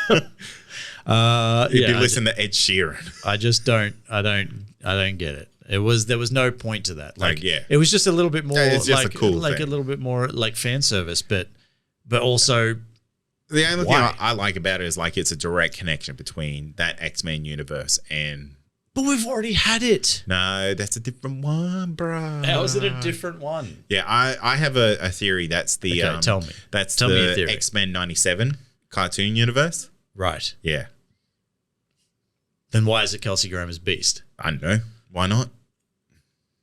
Speaker 2: You'd be listening to Ed Sheeran.
Speaker 1: I don't get it. There was no point to that. Like
Speaker 2: yeah.
Speaker 1: It was just a little bit more
Speaker 2: it's just
Speaker 1: like
Speaker 2: a cool
Speaker 1: like
Speaker 2: thing.
Speaker 1: a little bit more like fan service, but also
Speaker 2: the only thing I like about it is like it's a direct connection between that X-Men universe and.
Speaker 1: But we've already had it.
Speaker 2: No, that's a different one, bro.
Speaker 1: How is it a different one?
Speaker 2: Yeah, I have a theory. That's the
Speaker 1: tell me.
Speaker 2: That's
Speaker 1: tell me your
Speaker 2: the
Speaker 1: theory.
Speaker 2: X-Men 97 cartoon universe.
Speaker 1: Right.
Speaker 2: Yeah.
Speaker 1: Then why is it Kelsey Grammer's Beast?
Speaker 2: I don't know. Why not?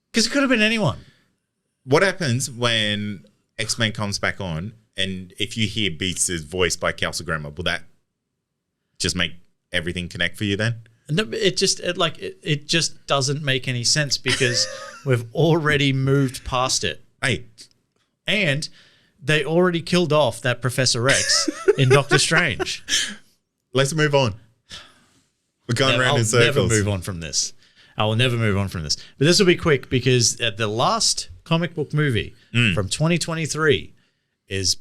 Speaker 1: Because it could have been anyone.
Speaker 2: What happens when X-Men comes back on, and if you hear Beast's voice by Kelsey Grammer, will that just make everything connect for you then?
Speaker 1: No, it just doesn't make any sense because we've already moved past it.
Speaker 2: Hey.
Speaker 1: And they already killed off that Professor X in Doctor Strange.
Speaker 2: Let's move on. We're going around in circles.
Speaker 1: I'll never move on from this. I will never move on from this. But this will be quick because the last comic book movie from 2023 is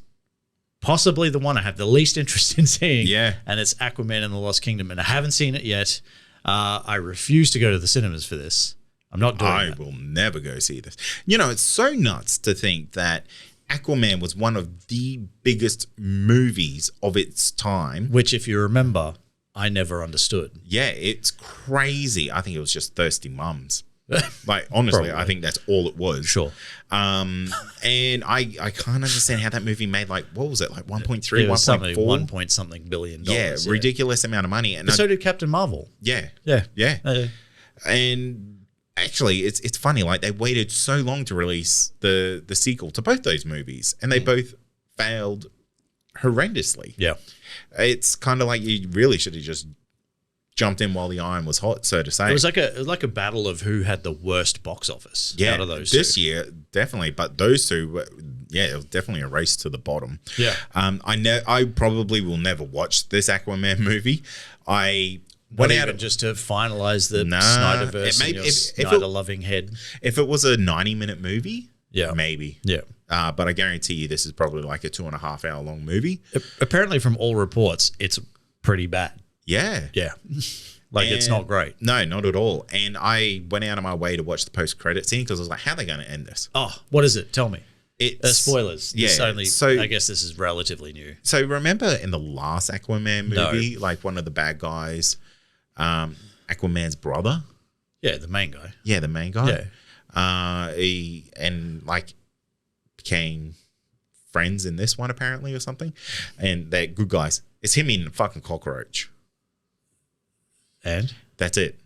Speaker 1: possibly the one I have the least interest in seeing.
Speaker 2: Yeah.
Speaker 1: And it's Aquaman and the Lost Kingdom. And I haven't seen it yet. I refuse to go to the cinemas for this. I'm not doing that.
Speaker 2: I will never go see this. You know, it's so nuts to think that Aquaman was one of the biggest movies of its time.
Speaker 1: Which, if you remember, I never understood.
Speaker 2: Yeah, it's crazy. I think it was just thirsty mums. Like, honestly, I think that's all it was.
Speaker 1: Sure.
Speaker 2: And I can't understand how that movie made, like, what was it, like 1.3, 1.4?
Speaker 1: 1 point something billion dollars.
Speaker 2: Yeah, ridiculous amount of money. And
Speaker 1: so did Captain Marvel.
Speaker 2: Yeah.
Speaker 1: Yeah.
Speaker 2: And actually, it's funny, like, they waited so long to release the sequel to both those movies, and they both failed horrendously.
Speaker 1: Yeah.
Speaker 2: It's kind of like you really should have just jumped in while the iron was hot, so to say.
Speaker 1: It was like a battle of who had the worst box office out of those
Speaker 2: this
Speaker 1: two.
Speaker 2: year, definitely. But those two, it was definitely a race to the bottom.
Speaker 1: Yeah.
Speaker 2: I probably will never watch this Aquaman movie. I
Speaker 1: went out just to finalize the Snyderverse in your Snyder-loving head.
Speaker 2: If it was a 90-minute movie, maybe.
Speaker 1: Yeah.
Speaker 2: But I guarantee you this is probably like a 2.5 hour long movie.
Speaker 1: Apparently, from all reports, it's pretty bad.
Speaker 2: Yeah.
Speaker 1: Yeah. It's not great.
Speaker 2: No, not at all. And I went out of my way to watch the post-credit scene because I was like, how are they going to end this?
Speaker 1: Oh, what is it? Tell me.
Speaker 2: It's
Speaker 1: spoilers.
Speaker 2: Yeah.
Speaker 1: I guess this is relatively new.
Speaker 2: So remember in the last Aquaman movie, like one of the bad guys, Aquaman's brother?
Speaker 1: Yeah, the main guy.
Speaker 2: Yeah, the main guy.
Speaker 1: Yeah.
Speaker 2: He became friends in this one apparently or something. And they're good guys. It's him in fucking Cockroach.
Speaker 1: And?
Speaker 2: That's it.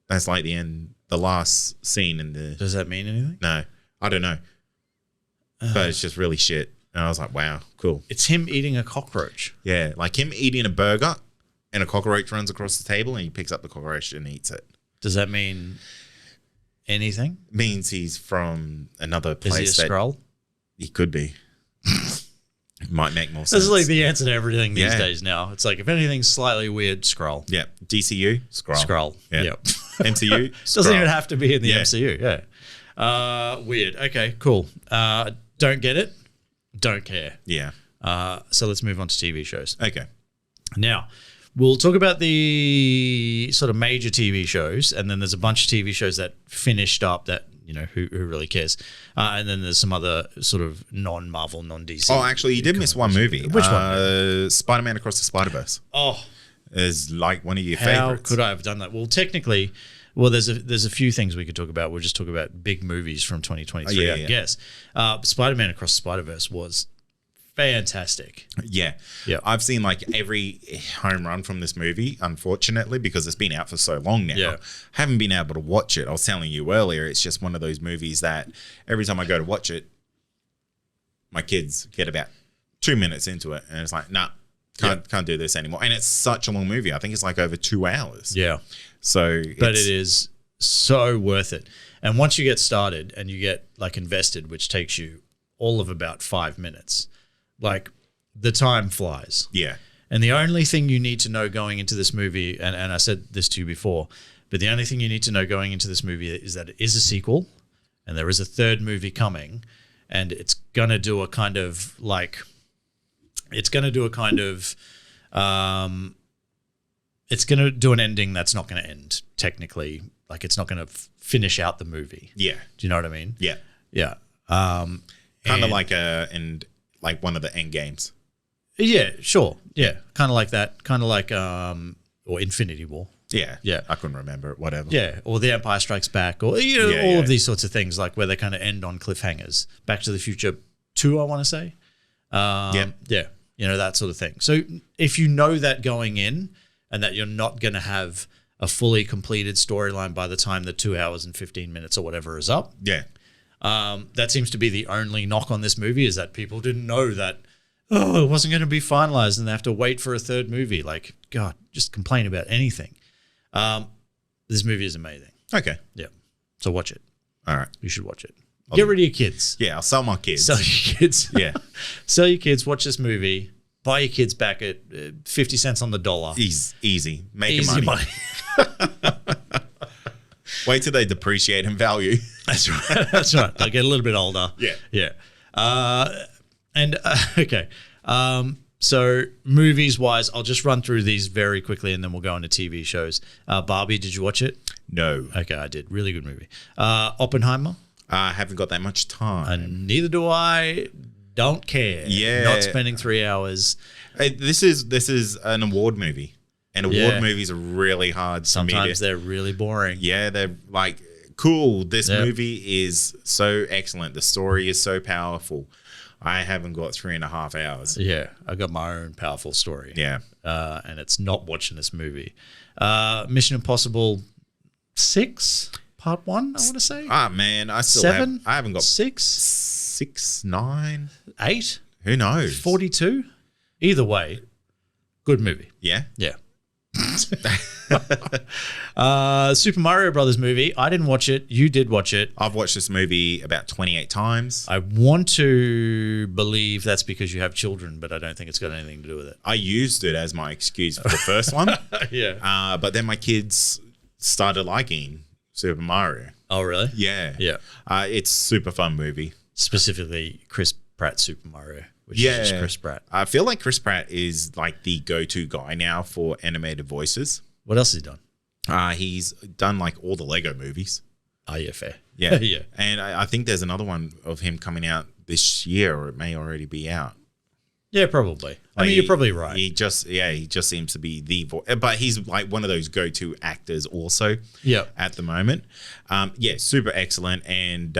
Speaker 2: That's like the last scene in the...
Speaker 1: Does that mean anything?
Speaker 2: No. I don't know. But it's just really shit. And I was like, wow, cool.
Speaker 1: It's him eating a cockroach.
Speaker 2: Yeah, like him eating a burger and a cockroach runs across the table and he picks up the cockroach and eats it.
Speaker 1: Does that mean anything?
Speaker 2: Means he's from another place.
Speaker 1: Is he a Skrull?
Speaker 2: He could be. It might make more sense.
Speaker 1: This is like the answer to everything these days now. It's like, if anything's slightly weird, Skrull.
Speaker 2: Yeah. DCU, Skrull.
Speaker 1: Skrull.
Speaker 2: Yeah. MCU, Skrull.
Speaker 1: Doesn't even have to be in the MCU. Yeah. Weird. Okay, cool. Don't get it. Don't care.
Speaker 2: Yeah.
Speaker 1: So let's move on to TV shows.
Speaker 2: Okay.
Speaker 1: Now, we'll talk about the sort of major TV shows, and then there's a bunch of TV shows that finished up that who really cares? And then there's some other sort of non-Marvel, non-DC.
Speaker 2: Oh, actually, you did miss one movie.
Speaker 1: Which one?
Speaker 2: Spider-Man Across the Spider-Verse.
Speaker 1: Oh,
Speaker 2: is like one of your favorites.
Speaker 1: How could I have done that? Well, technically, there's a few things we could talk about. We'll just talk about big movies from 2023, I guess. Spider-Man Across the Spider-Verse was fantastic.
Speaker 2: Yeah. I've seen like every home run from this movie, unfortunately, because it's been out for so long now.
Speaker 1: Yeah.
Speaker 2: Haven't been able to watch it. I was telling you earlier, it's just one of those movies that every time I go to watch it, my kids get about 2 minutes into it and it's like, nah, can't do this anymore. And it's such a long movie. I think it's like over 2 hours.
Speaker 1: Yeah.
Speaker 2: But
Speaker 1: it is so worth it. And once you get started and you get like invested, which takes you all of about 5 minutes, like the time flies.
Speaker 2: Yeah.
Speaker 1: And the only thing you need to know going into this movie, and I said this to you before, but the only thing you need to know going into this movie is that it is a sequel and there is a third movie coming, and it's going to do a kind of it's going to do an ending that's not going to end technically. Like it's not going to finish out the movie.
Speaker 2: Yeah.
Speaker 1: Do you know what I mean?
Speaker 2: Yeah.
Speaker 1: Yeah.
Speaker 2: Kind of like like one of the end games.
Speaker 1: Yeah, sure. Yeah, kind of like that. Kind of like or Infinity War.
Speaker 2: Yeah.
Speaker 1: Yeah.
Speaker 2: I couldn't remember it, whatever.
Speaker 1: Yeah, or The Empire Strikes Back, or all of these sorts of things, like where they kind of end on cliffhangers. Back to the Future 2, I want to say. Yeah, that sort of thing. So if you know that going in and that you're not going to have a fully completed storyline by the time the 2 hours and 15 minutes or whatever is up.
Speaker 2: Yeah.
Speaker 1: That seems to be the only knock on this movie, is that people didn't know that, it wasn't going to be finalized and they have to wait for a third movie. Like, God, just complain about anything. This movie is amazing.
Speaker 2: Okay.
Speaker 1: Yeah. So watch it.
Speaker 2: All right.
Speaker 1: You should watch it. Get rid of your kids.
Speaker 2: Yeah, I'll sell my kids.
Speaker 1: Sell your kids.
Speaker 2: Yeah.
Speaker 1: Sell your kids, watch this movie, buy your kids back at 50 cents on the dollar.
Speaker 2: Easy. Make money. Wait till they depreciate in value.
Speaker 1: That's right. That's right. They get a little bit older.
Speaker 2: Yeah.
Speaker 1: Yeah. Okay. So movies wise, I'll just run through these very quickly and then we'll go into TV shows. Barbie, did you watch it?
Speaker 2: No.
Speaker 1: Okay, I did. Really good movie. Oppenheimer.
Speaker 2: I haven't got that much time.
Speaker 1: And neither do I. Don't care.
Speaker 2: Yeah.
Speaker 1: Not spending 3 hours.
Speaker 2: This is an award movie. And award movies are really hard.
Speaker 1: Sometimes they're really boring.
Speaker 2: Yeah, they're like, cool. This movie is so excellent. The story is so powerful. I haven't got 3.5 hours.
Speaker 1: Yeah, I got my own powerful story.
Speaker 2: Yeah.
Speaker 1: And it's not watching this movie. Mission Impossible 6, Part 1, I want to say.
Speaker 2: Ah, man, I haven't got 6, 9,
Speaker 1: 8.
Speaker 2: Who knows?
Speaker 1: 42. Either way, good movie.
Speaker 2: Yeah.
Speaker 1: Yeah. Super Mario Brothers movie. I didn't watch it. You did watch it.
Speaker 2: I've watched this movie about 28 times.
Speaker 1: I want to believe that's because you have children, but I don't think it's got anything to do with it.
Speaker 2: I used it as my excuse for the first one.
Speaker 1: Yeah.
Speaker 2: But then my kids started liking Super Mario.
Speaker 1: Oh, really?
Speaker 2: Yeah.
Speaker 1: Yeah.
Speaker 2: It's a super fun movie.
Speaker 1: Specifically, Chris Pratt Super Mario. Which is just Chris Pratt.
Speaker 2: I feel like Chris Pratt is like the go-to guy now for animated voices.
Speaker 1: What else has he done?
Speaker 2: He's done like all the Lego movies.
Speaker 1: Oh, yeah, fair.
Speaker 2: Yeah.
Speaker 1: Yeah.
Speaker 2: And I think there's another one of him coming out this year, or it may already be out.
Speaker 1: Yeah, probably. I mean, you're probably right.
Speaker 2: He just seems to be the voice. But he's like one of those go-to actors also at the moment. Super excellent. And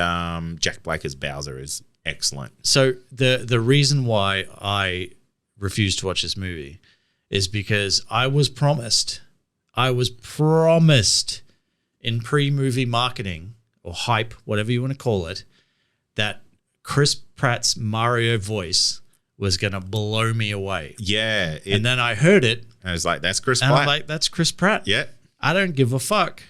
Speaker 2: Jack Black as Bowser is excellent.
Speaker 1: So the reason why I refused to watch this movie is because I was promised in pre-movie marketing or hype, whatever you want to call it, that Chris Pratt's Mario voice was going to blow me away.
Speaker 2: Yeah.
Speaker 1: And then I heard it.
Speaker 2: I was like, that's Chris Pratt.
Speaker 1: And I'm like, that's Chris Pratt.
Speaker 2: Yeah.
Speaker 1: I don't give a fuck.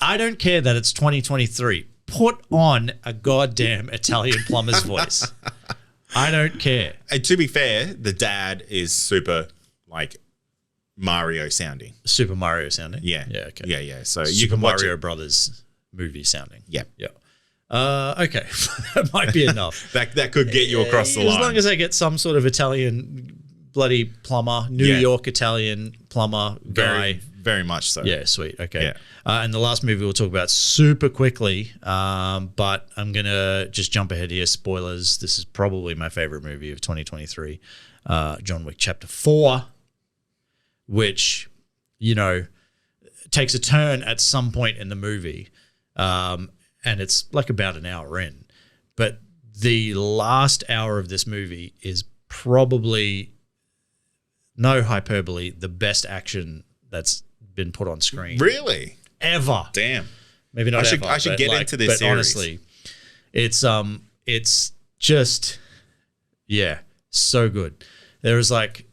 Speaker 1: I don't care that it's 2023. Put on a goddamn Italian plumber's voice. I don't care.
Speaker 2: And to be fair, the dad is super like Mario sounding.
Speaker 1: Super Mario sounding?
Speaker 2: Yeah.
Speaker 1: Yeah, okay.
Speaker 2: Yeah. So
Speaker 1: Super
Speaker 2: you can watch
Speaker 1: Mario Brothers movie sounding.
Speaker 2: Yeah.
Speaker 1: Yeah. Okay. That might be enough.
Speaker 2: that could get you across the line.
Speaker 1: As long as I get some sort of Italian bloody plumber, New York Italian plumber guy.
Speaker 2: very much so.
Speaker 1: Yeah, sweet. Okay.
Speaker 2: Yeah.
Speaker 1: And the last movie we'll talk about super quickly, but I'm going to just jump ahead here. Spoilers. This is probably my favorite movie of 2023, John Wick Chapter 4, which, you know, takes a turn at some point in the movie, and it's like about an hour in. But the last hour of this movie is probably, no hyperbole, the best action that's been put on screen.
Speaker 2: Really?
Speaker 1: Ever.
Speaker 2: Damn.
Speaker 1: Maybe not ever.
Speaker 2: I should get into this series.
Speaker 1: Honestly, it's just, yeah, so good. There is like,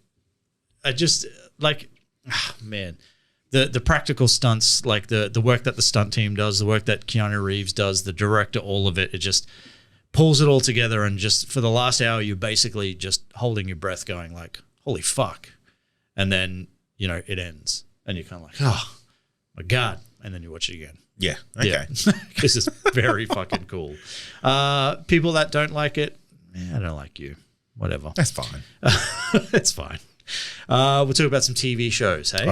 Speaker 1: man, the practical stunts, like the work that the stunt team does, the work that Keanu Reeves does, the director, all of it, it just pulls it all together. And just for the last hour, you're basically just holding your breath going like, holy fuck. And then, you know, it ends and you're kind of like, oh my God. And then you watch it again.
Speaker 2: Yeah. Okay.
Speaker 1: Because it's very fucking cool. People that don't like it, I don't like you. Whatever.
Speaker 2: That's fine.
Speaker 1: It's fine. We'll talk about some TV shows, hey?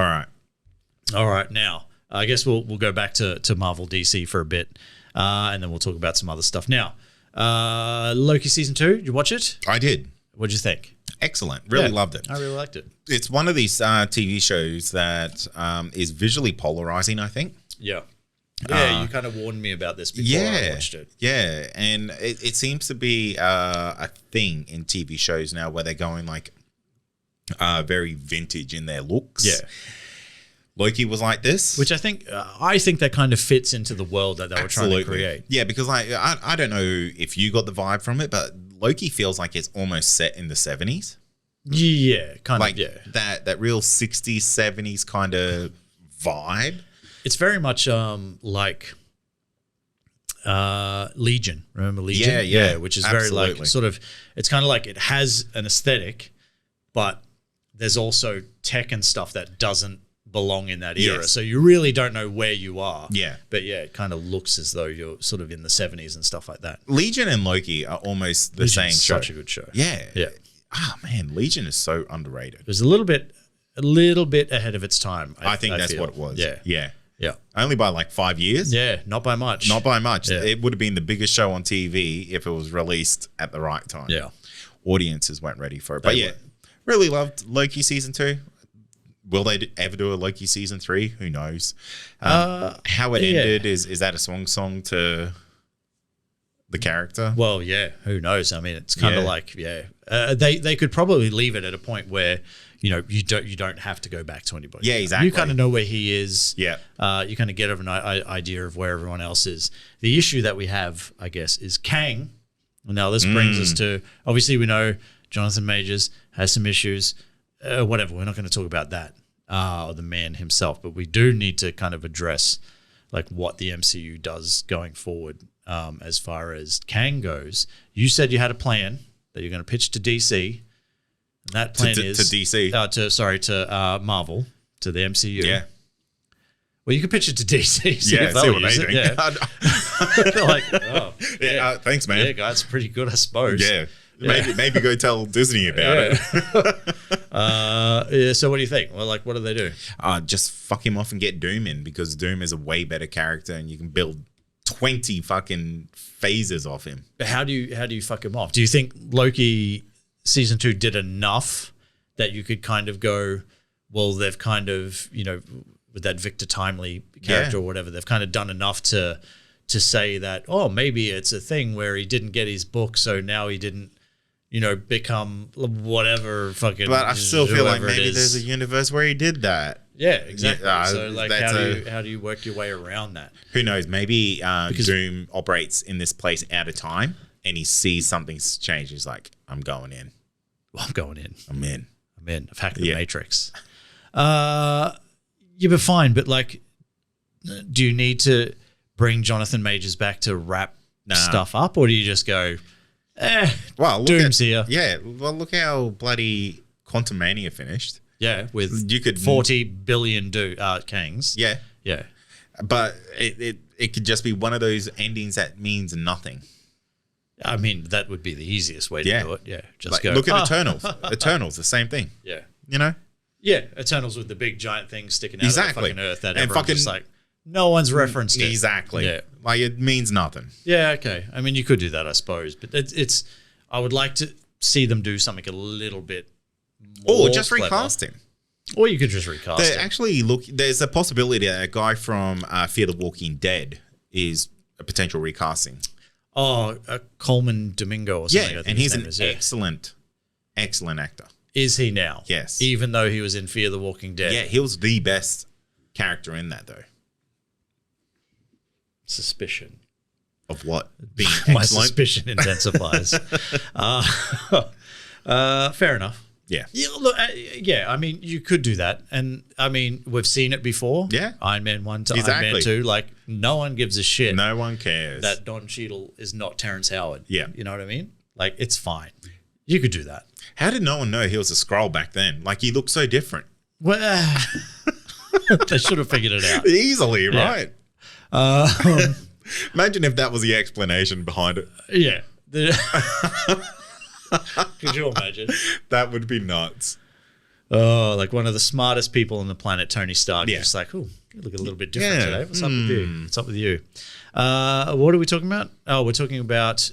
Speaker 1: All right. Now, I guess we'll go back to Marvel DC for a bit, and then we'll talk about some other stuff. Now, Loki Season 2, did you watch it?
Speaker 2: I did.
Speaker 1: What'd you think?
Speaker 2: Excellent. Really loved it.
Speaker 1: I really liked it.
Speaker 2: It's one of these TV shows that is visually polarizing, I think.
Speaker 1: Yeah. Yeah, you kind of warned me about this before I watched it.
Speaker 2: Yeah, and it seems to be a thing in TV shows now where they're going like very vintage in their looks.
Speaker 1: Yeah.
Speaker 2: Loki was like this.
Speaker 1: Which I think that kind of fits into the world that they were trying to create.
Speaker 2: Yeah, because like I don't know if you got the vibe from it, but Loki feels like it's almost set in the 70s.
Speaker 1: Yeah, kind
Speaker 2: like
Speaker 1: of, yeah.
Speaker 2: That real 60s, 70s kind of vibe.
Speaker 1: It's very much like Legion. Remember Legion?
Speaker 2: Yeah.
Speaker 1: Which is very like sort of, it's kind of like it has an aesthetic, but there's also tech and stuff that doesn't belong in that era.
Speaker 2: Yes.
Speaker 1: So you really don't know where you are.
Speaker 2: Yeah.
Speaker 1: But yeah, it kind of looks as though you're sort of in the 70s and stuff like that.
Speaker 2: Legion and Loki are almost the same show.
Speaker 1: Such a good show.
Speaker 2: Yeah.
Speaker 1: Yeah.
Speaker 2: Oh man, Legion is so underrated.
Speaker 1: It was a little bit ahead of its time.
Speaker 2: I think that's
Speaker 1: feel.
Speaker 2: what it was.
Speaker 1: Yeah.
Speaker 2: Yeah.
Speaker 1: Yeah.
Speaker 2: Only by like 5 years.
Speaker 1: Yeah, not by much.
Speaker 2: Not by much.
Speaker 1: Yeah.
Speaker 2: It would have been the biggest show on TV if it was released at the right time.
Speaker 1: Yeah.
Speaker 2: Audiences weren't ready for it. But yeah, really loved Loki Season 2. Will they ever do a Loki Season 3? Who knows? How it ended, is that a song to the character?
Speaker 1: Well, yeah, who knows? I mean, it's kind of like, they could probably leave it at a point where, you know, you don't have to go back to anybody.
Speaker 2: Yeah, exactly.
Speaker 1: You kind of know where he is.
Speaker 2: Yeah.
Speaker 1: You kind of get an idea of where everyone else is. The issue that we have, I guess, is Kang. Now, this brings us to, obviously, we know Jonathan Majors has some issues. Whatever, we're not going to talk about that, or the man himself, but we do need to kind of address like what the MCU does going forward as far as Kang goes. You said you had a plan that you're going to pitch to DC. And that plan is
Speaker 2: to DC.
Speaker 1: To Marvel, to the MCU.
Speaker 2: Yeah.
Speaker 1: Well, you could pitch it to DC.
Speaker 2: See what they think.
Speaker 1: Yeah. They're like, oh,
Speaker 2: yeah. Thanks, man.
Speaker 1: Yeah, guys, pretty good, I suppose.
Speaker 2: Yeah. Maybe go tell Disney about
Speaker 1: it. So what do you think? Well, like, what do they do?
Speaker 2: Just fuck him off and get Doom in, because Doom is a way better character and you can build 20 fucking phases off him.
Speaker 1: But how do you fuck him off? Do you think Loki Season 2 did enough that you could kind of go, well, they've kind of, you know, with that Victor Timely character or whatever, they've kind of done enough to say that, oh, maybe it's a thing where he didn't get his book, so now he didn't, you know, become whatever fucking.
Speaker 2: But I still feel like maybe there's a universe where he did that.
Speaker 1: Yeah, exactly. So like, how do you work your way around that?
Speaker 2: Who knows? Maybe Doom operates in this place out of time, and he sees something's changed. He's like, I'm going in.
Speaker 1: Well, I'm going in.
Speaker 2: I'm in.
Speaker 1: I've hacked the Matrix. Yeah, but fine. But like, do you need to bring Jonathan Majors back to wrap stuff up, or do you just go,
Speaker 2: well,
Speaker 1: Doom's here?
Speaker 2: Yeah. Well, look how bloody Quantumania finished.
Speaker 1: Yeah, with 40 billion Kangs.
Speaker 2: Yeah.
Speaker 1: Yeah.
Speaker 2: But it could just be one of those endings that means nothing.
Speaker 1: I mean, that would be the easiest way to do it. Yeah. Just
Speaker 2: like,
Speaker 1: go.
Speaker 2: Look at Eternals. Eternals, the same thing.
Speaker 1: Yeah.
Speaker 2: You know?
Speaker 1: Yeah, Eternals with the big giant thing sticking out of the fucking earth that
Speaker 2: and
Speaker 1: everyone's just like, no one's referenced it.
Speaker 2: Exactly.
Speaker 1: Yeah.
Speaker 2: Like, it means nothing.
Speaker 1: Yeah, okay. I mean, you could do that, I suppose. But it's I would like to see them do something a little bit more
Speaker 2: Or just
Speaker 1: clever.
Speaker 2: recast him.
Speaker 1: Or you could just recast it.
Speaker 2: Actually, look, there's a possibility that a guy from Fear the Walking Dead is a potential recasting.
Speaker 1: Oh, Coleman Domingo or something.
Speaker 2: Yeah,
Speaker 1: I think
Speaker 2: and
Speaker 1: his
Speaker 2: he's
Speaker 1: name
Speaker 2: an
Speaker 1: is, yeah.
Speaker 2: excellent actor.
Speaker 1: Is he now?
Speaker 2: Yes.
Speaker 1: Even though he was in Fear the Walking Dead.
Speaker 2: Yeah, he was the best character in that, though.
Speaker 1: Suspicion.
Speaker 2: Of what? Being
Speaker 1: My
Speaker 2: excellent?
Speaker 1: suspicion intensifies. Fair enough.
Speaker 2: Yeah.
Speaker 1: Yeah, look, I mean, you could do that. And, I mean, we've seen it before.
Speaker 2: Yeah.
Speaker 1: Iron Man 1 to
Speaker 2: Exactly.
Speaker 1: Iron Man 2. Like, no one gives a shit
Speaker 2: No one cares.
Speaker 1: that Don Cheadle is not Terrence Howard.
Speaker 2: Yeah.
Speaker 1: You know what I mean? Like, it's fine. You could do that.
Speaker 2: How did no one know he was a Skrull back then? Like, he looked so different.
Speaker 1: Well, they should have figured it out.
Speaker 2: Easily, right? Imagine if that was the explanation behind it.
Speaker 1: Yeah. Could you imagine?
Speaker 2: That would be nuts.
Speaker 1: Oh, like one of the smartest people on the planet, Tony Stark.
Speaker 2: Yeah.
Speaker 1: Just like, oh, you look a little bit different
Speaker 2: Yeah.
Speaker 1: today. What's up with you? What's up with you? What are we talking about? Oh, we're talking about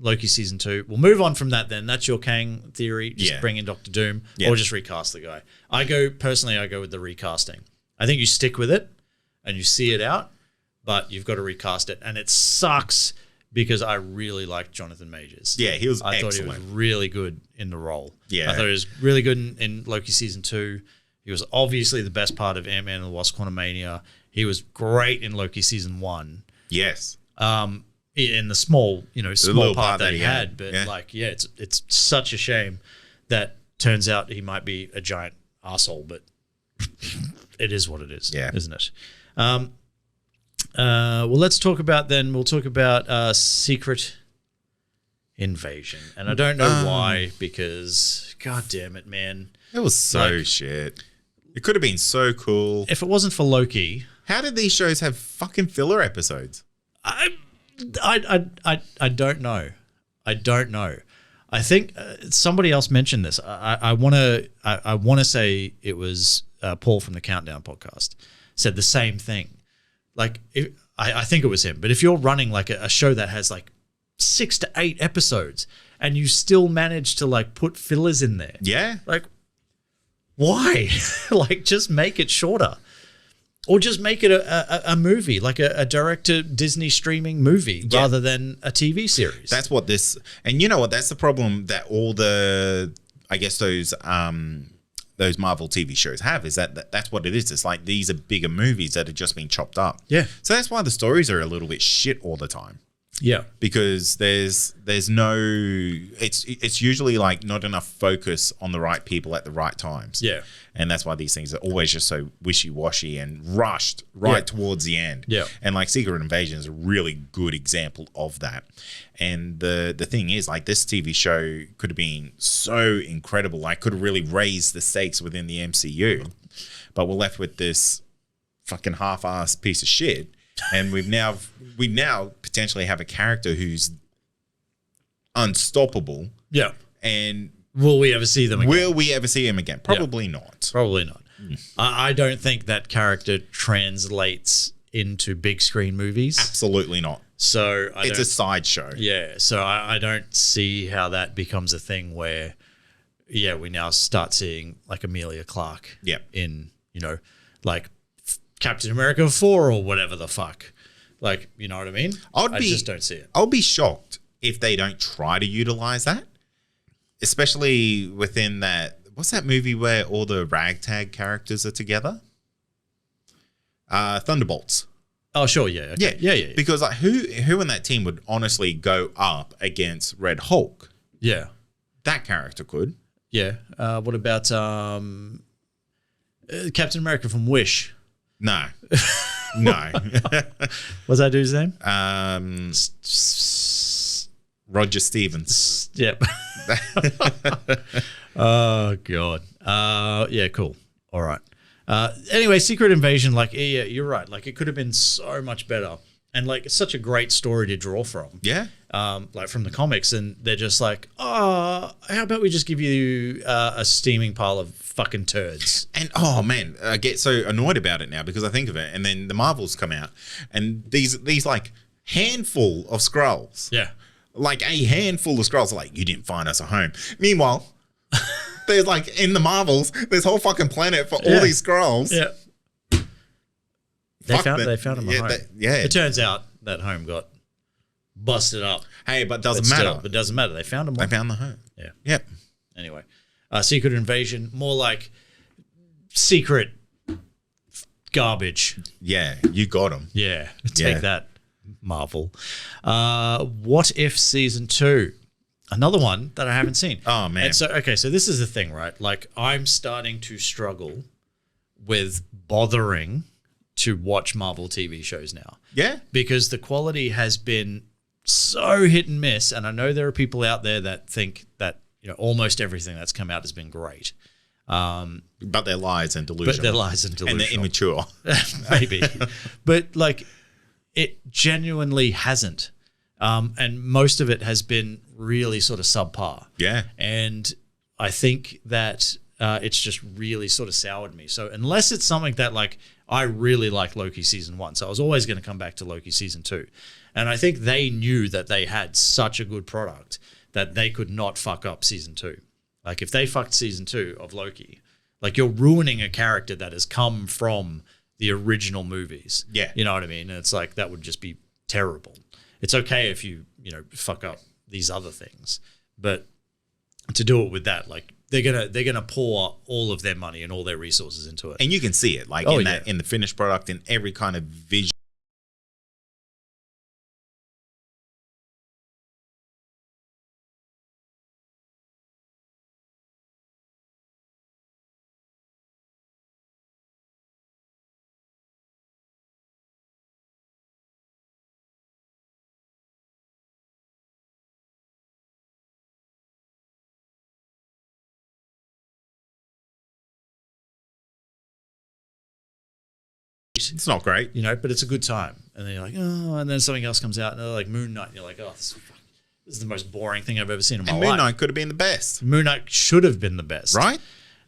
Speaker 1: Loki season 2. We'll move on from that then. That's your Kang theory. Just bring in Doctor Doom or just recast the guy. I go with the recasting. I think you stick with it and you see it out, but you've got to recast it. And it sucks because I really liked Jonathan Majors.
Speaker 2: Yeah, he was
Speaker 1: I
Speaker 2: excellent.
Speaker 1: thought he was really good in the role.
Speaker 2: Yeah.
Speaker 1: I thought he was really good in Loki season 2. He was obviously the best part of Ant-Man and the Wasp: Quantumania. He was great in Loki season 1.
Speaker 2: Yes.
Speaker 1: In the small
Speaker 2: little
Speaker 1: part that he had. But it's such a shame that turns out he might be a giant arsehole, but it is what it is, isn't it? Well, let's talk about then. We'll talk about Secret Invasion, and I don't know why, because God damn it, man,
Speaker 2: It was so shit. It could have been so cool.
Speaker 1: if it wasn't for Loki,
Speaker 2: How did these shows have fucking filler episodes?
Speaker 1: I don't know. I don't know. I think somebody else mentioned this. I want to say it was Paul from the Countdown podcast said the same thing. Like, I think it was him. But if you're running like a show that has like 6 to 8 episodes and you still manage to like put fillers in there,
Speaker 2: Yeah.
Speaker 1: like, why? Like, just make it shorter. Or just make it a movie, like a direct-to-Disney streaming movie rather than a TV series.
Speaker 2: That's what this... And you know what? That's the problem that all the... I guess those Marvel TV shows have, is that's what it is. It's like these are bigger movies that have just been chopped up.
Speaker 1: Yeah.
Speaker 2: So that's why the stories are a little bit shit all the time.
Speaker 1: Yeah.
Speaker 2: Because there's no... It's usually like not enough focus on the right people at the right times.
Speaker 1: Yeah.
Speaker 2: And that's why these things are always just so wishy-washy and rushed towards the end.
Speaker 1: Yeah.
Speaker 2: And like Secret Invasion is a really good example of that. And the thing is, like, this TV show could have been so incredible. Like, could have really raised the stakes within the MCU. But we're left with this fucking half-assed piece of shit. And we now potentially have a character who's unstoppable.
Speaker 1: Yeah.
Speaker 2: And
Speaker 1: will we ever see them again?
Speaker 2: Will we ever see him again? Probably not.
Speaker 1: Probably not. I don't think that character translates into big screen movies.
Speaker 2: Absolutely not.
Speaker 1: So
Speaker 2: it's a sideshow.
Speaker 1: Yeah. So I don't see how that becomes a thing where, we now start seeing like Emilia Clarke in, like Captain America 4 or whatever the fuck. Like, you know what I mean? I just don't see it.
Speaker 2: I'll be shocked if they don't try to utilize that, especially within that. What's that movie where all the ragtag characters are together? Thunderbolts.
Speaker 1: Oh, sure. Yeah. Okay. Yeah.
Speaker 2: Because like who in that team would honestly go up against Red Hulk?
Speaker 1: Yeah. That
Speaker 2: character could.
Speaker 1: Yeah. What about Captain America from Wish?
Speaker 2: No. No.
Speaker 1: What's that dude's name?
Speaker 2: Roger Stevens.
Speaker 1: Yep. Oh, God. Yeah, cool. All right. Anyway, Secret Invasion, like, yeah, you're right. Like, it could have been so much better and like it's such a great story to draw from.
Speaker 2: Yeah.
Speaker 1: Like from the comics, and they're just like, oh, how about we just give you a steaming pile of fucking turds?
Speaker 2: And oh man, I get so annoyed about it now because I think of it, and then the Marvels come out, and these like handful of Skrulls, like a handful of Skrulls are like, you didn't find us a home. Meanwhile, there's like in the Marvels, there's whole fucking planet for all these Skrulls.
Speaker 1: Yeah, they found them a home. It turns out that home got busted up.
Speaker 2: Hey, but doesn't matter.
Speaker 1: It doesn't matter. They found them.
Speaker 2: They found the home.
Speaker 1: Yeah.
Speaker 2: Yep.
Speaker 1: Anyway, Secret Invasion, more like secret garbage.
Speaker 2: Yeah, you got them.
Speaker 1: Yeah, take that, Marvel. What If Season 2? Another one that I haven't seen.
Speaker 2: Oh, man.
Speaker 1: And so this is the thing, right? Like, I'm starting to struggle with bothering to watch Marvel TV shows now.
Speaker 2: Yeah.
Speaker 1: Because the quality has been so hit and miss, and I know there are people out there that think that almost everything that's come out has been great.
Speaker 2: But they're lies and delusional. And they're immature.
Speaker 1: Maybe. But like it genuinely hasn't. And most of it has been really sort of subpar.
Speaker 2: Yeah.
Speaker 1: And I think that it's just really sort of soured me. So unless it's something that like I really like Loki season 1, so I was always going to come back to Loki season 2. And I think they knew that they had such a good product that they could not fuck up season 2. Like if they fucked season 2 of Loki, like you're ruining a character that has come from the original movies.
Speaker 2: Yeah.
Speaker 1: You know what I mean? And it's like that would just be terrible. It's okay if you fuck up these other things, but to do it with that, like they're gonna pour all of their money and all their resources into it.
Speaker 2: And you can see it like in the finished product, in every kind of vision. It's not great,
Speaker 1: but it's a good time. And then you're like, oh, and then something else comes out, and they're like Moon Knight, and you're like, oh, this is the most boring thing I've ever seen in my life.
Speaker 2: Moon Knight could have been the best.
Speaker 1: Moon Knight should have been the best,
Speaker 2: right?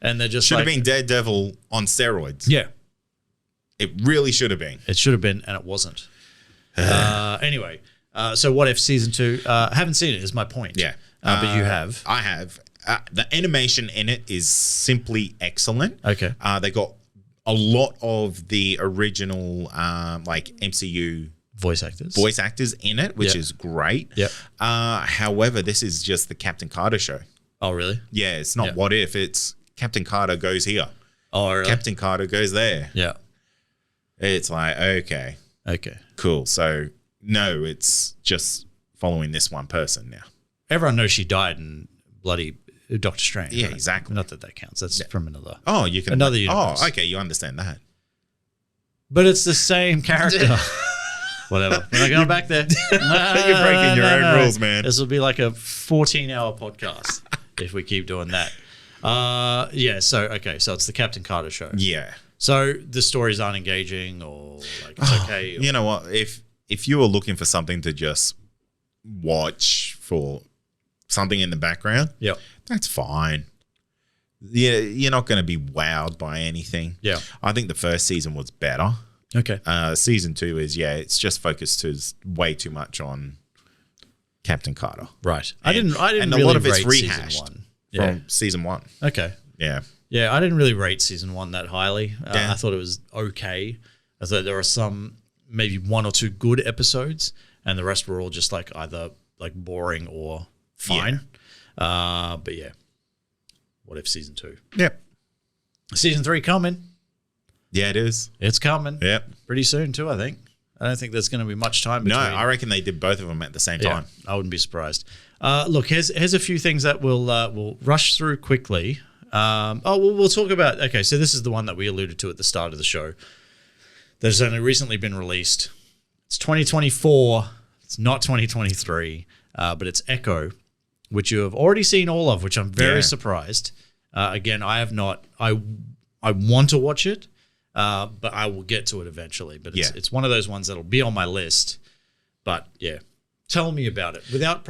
Speaker 1: And they're just
Speaker 2: should have been Daredevil on steroids.
Speaker 1: Yeah,
Speaker 2: it really should have been.
Speaker 1: It should have been, and it wasn't. Anyway, so What If Season 2? I haven't seen it. Is my point?
Speaker 2: Yeah,
Speaker 1: but you have.
Speaker 2: I have. The animation in it is simply excellent.
Speaker 1: Okay,
Speaker 2: they got a lot of the original like MCU voice actors in it, which is great.
Speaker 1: Yeah.
Speaker 2: However, this is just the Captain Carter show.
Speaker 1: Oh, really?
Speaker 2: Yeah, it's not What If, it's Captain Carter goes here.
Speaker 1: Oh, really?
Speaker 2: Captain Carter goes there.
Speaker 1: Yeah.
Speaker 2: It's like, okay. Cool. So, no, it's just following this one person now.
Speaker 1: Everyone knows she died in bloody Doctor Strange.
Speaker 2: Yeah,
Speaker 1: right?
Speaker 2: exactly.
Speaker 1: Not that counts. That's from another.
Speaker 2: Oh, you can
Speaker 1: another universe.
Speaker 2: Oh, okay, you understand that.
Speaker 1: But it's the same character. Whatever. We're not going back there.
Speaker 2: You're breaking your own rules, man.
Speaker 1: This will be like a 14-hour podcast if we keep doing that. So it's the Captain Carter show.
Speaker 2: Yeah.
Speaker 1: So the stories aren't engaging, or like it's okay.
Speaker 2: You know what? If you were looking for something to just watch for something in the background, that's fine. Yeah, you're not going to be wowed by anything.
Speaker 1: Yeah,
Speaker 2: I think the first season was better.
Speaker 1: Okay.
Speaker 2: Season 2 is it's just focused way too much on Captain Carter.
Speaker 1: Right. I didn't
Speaker 2: and
Speaker 1: really
Speaker 2: a lot of it's
Speaker 1: rate
Speaker 2: rehashed from season 1.
Speaker 1: Okay.
Speaker 2: Yeah.
Speaker 1: Yeah, I didn't really rate season 1 that highly. I thought it was okay. I thought there were some maybe 1 or 2 good episodes, and the rest were all just like either like boring or fine. But yeah. What If Season 2?
Speaker 2: Yep.
Speaker 1: Season 3 coming.
Speaker 2: Yeah, it is.
Speaker 1: It's coming.
Speaker 2: Yep.
Speaker 1: Pretty soon too, I think. I don't think there's going to be much time between.
Speaker 2: No, I reckon they did both of them at the same time.
Speaker 1: I wouldn't be surprised. Look, here's a few things that we'll rush through quickly. We'll talk about. Okay, so this is the one that we alluded to at the start of the show. That has only recently been released. It's 2024. It's not 2023, but it's Echo, which you have already seen all of, which I'm very surprised. Again, I have not. I want to watch it. but I will get to it eventually. But it's one of those ones that'll be on my list. But yeah, tell me about it without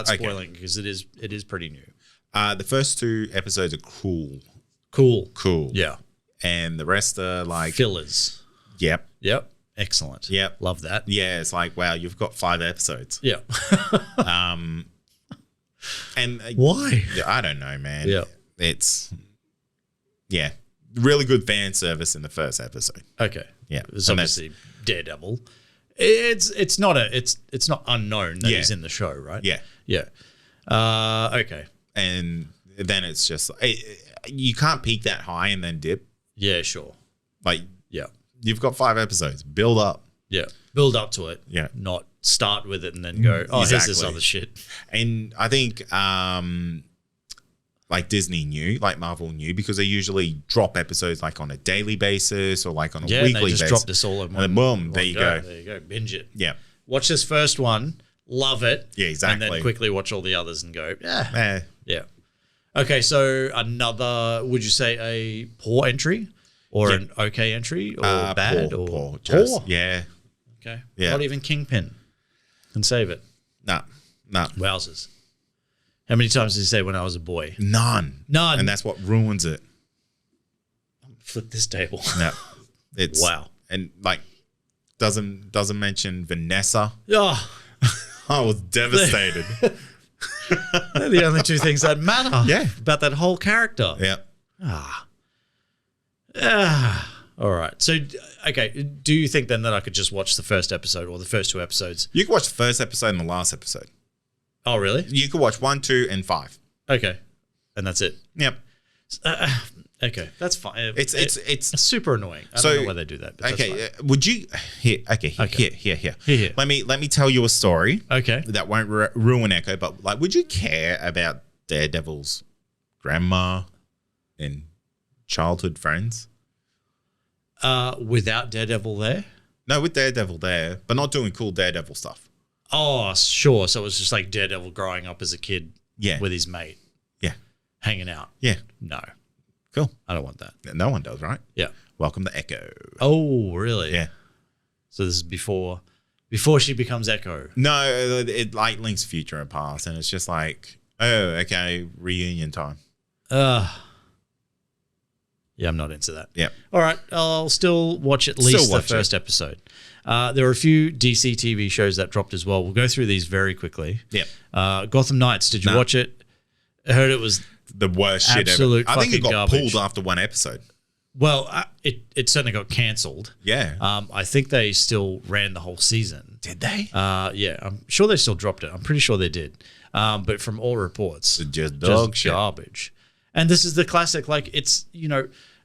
Speaker 1: spoiling because it is pretty new.
Speaker 2: The first 2 episodes are cool.
Speaker 1: Cool. Yeah.
Speaker 2: And the rest are like
Speaker 1: fillers.
Speaker 2: Yep.
Speaker 1: Excellent.
Speaker 2: Yep.
Speaker 1: Love that.
Speaker 2: Yeah, it's like, wow, you've got 5 episodes.
Speaker 1: Yeah.
Speaker 2: And
Speaker 1: why?
Speaker 2: I don't know, man.
Speaker 1: Yeah.
Speaker 2: It's really good fan service in the first episode.
Speaker 1: Okay.
Speaker 2: Yeah.
Speaker 1: It's obviously Daredevil. It's not unknown that he's in the show, right?
Speaker 2: Yeah.
Speaker 1: Yeah. Okay.
Speaker 2: And then it's just you can't peak that high and then dip.
Speaker 1: Yeah, sure.
Speaker 2: Like,
Speaker 1: yeah,
Speaker 2: you've got 5 episodes. Build up.
Speaker 1: Yeah, build up to it.
Speaker 2: Yeah,
Speaker 1: not start with it and then go, oh, here's this other shit.
Speaker 2: And I think like Disney knew, like Marvel knew, because they usually drop episodes like on a daily basis or like on a weekly basis. Yeah, they just
Speaker 1: dropped this all in one.
Speaker 2: And then boom, there you go.
Speaker 1: There you go. Binge it.
Speaker 2: Yeah.
Speaker 1: Watch this first one, love it.
Speaker 2: Yeah, exactly.
Speaker 1: And then quickly watch all the others and go, yeah. Okay, so another, would you say a poor entry or an okay entry or bad?
Speaker 2: Poor. Yeah.
Speaker 1: Okay.
Speaker 2: Yeah.
Speaker 1: Not even Kingpin can save it.
Speaker 2: No.
Speaker 1: Wowzers. How many times did you say when I was a boy?
Speaker 2: None. And that's what ruins it.
Speaker 1: Flip this table.
Speaker 2: No. It's
Speaker 1: wow.
Speaker 2: And like doesn't mention Vanessa.
Speaker 1: Oh.
Speaker 2: I was devastated.
Speaker 1: They're the only 2 things that matter.
Speaker 2: Yeah.
Speaker 1: About that whole character.
Speaker 2: Yeah.
Speaker 1: All right. So, okay. Do you think then that I could just watch the first episode or the first 2 episodes?
Speaker 2: You can watch the first episode and the last episode.
Speaker 1: Oh, really?
Speaker 2: You could watch 1, 2, and 5.
Speaker 1: Okay. And that's it.
Speaker 2: Yep.
Speaker 1: Okay. That's fine.
Speaker 2: It's
Speaker 1: super annoying. I don't know why they do that. But
Speaker 2: okay. Would you here? Okay. Here. Let me tell you a story.
Speaker 1: Okay.
Speaker 2: That won't ruin Echo, but like, would you care about Daredevil's grandma and childhood friends?
Speaker 1: Without Daredevil there?
Speaker 2: No, with Daredevil there, but not doing cool Daredevil stuff.
Speaker 1: Oh, sure. So it was just like Daredevil growing up as a kid with his mate.
Speaker 2: Yeah.
Speaker 1: Hanging out.
Speaker 2: Yeah.
Speaker 1: No.
Speaker 2: Cool.
Speaker 1: I don't want that.
Speaker 2: No one does, right?
Speaker 1: Yeah.
Speaker 2: Welcome to Echo.
Speaker 1: Oh, really?
Speaker 2: Yeah.
Speaker 1: So this is before she becomes Echo.
Speaker 2: No, it like links future and past, and it's just like, oh, okay, reunion time.
Speaker 1: Yeah, I'm not into that.
Speaker 2: Yeah.
Speaker 1: All right, I'll still watch at least the first episode. There were a few DC TV shows that dropped as well. We'll go through these very quickly.
Speaker 2: Yeah.
Speaker 1: Gotham Knights, did you watch it? I heard it was
Speaker 2: the worst shit ever. I think it got pulled after 1 episode.
Speaker 1: Well, it certainly got cancelled.
Speaker 2: Yeah.
Speaker 1: I think they still ran the whole season.
Speaker 2: Did they?
Speaker 1: Yeah, I'm sure they still dropped it. I'm pretty sure they did. But from all reports,
Speaker 2: just dog shit.
Speaker 1: Garbage. And this is the classic, like, it's,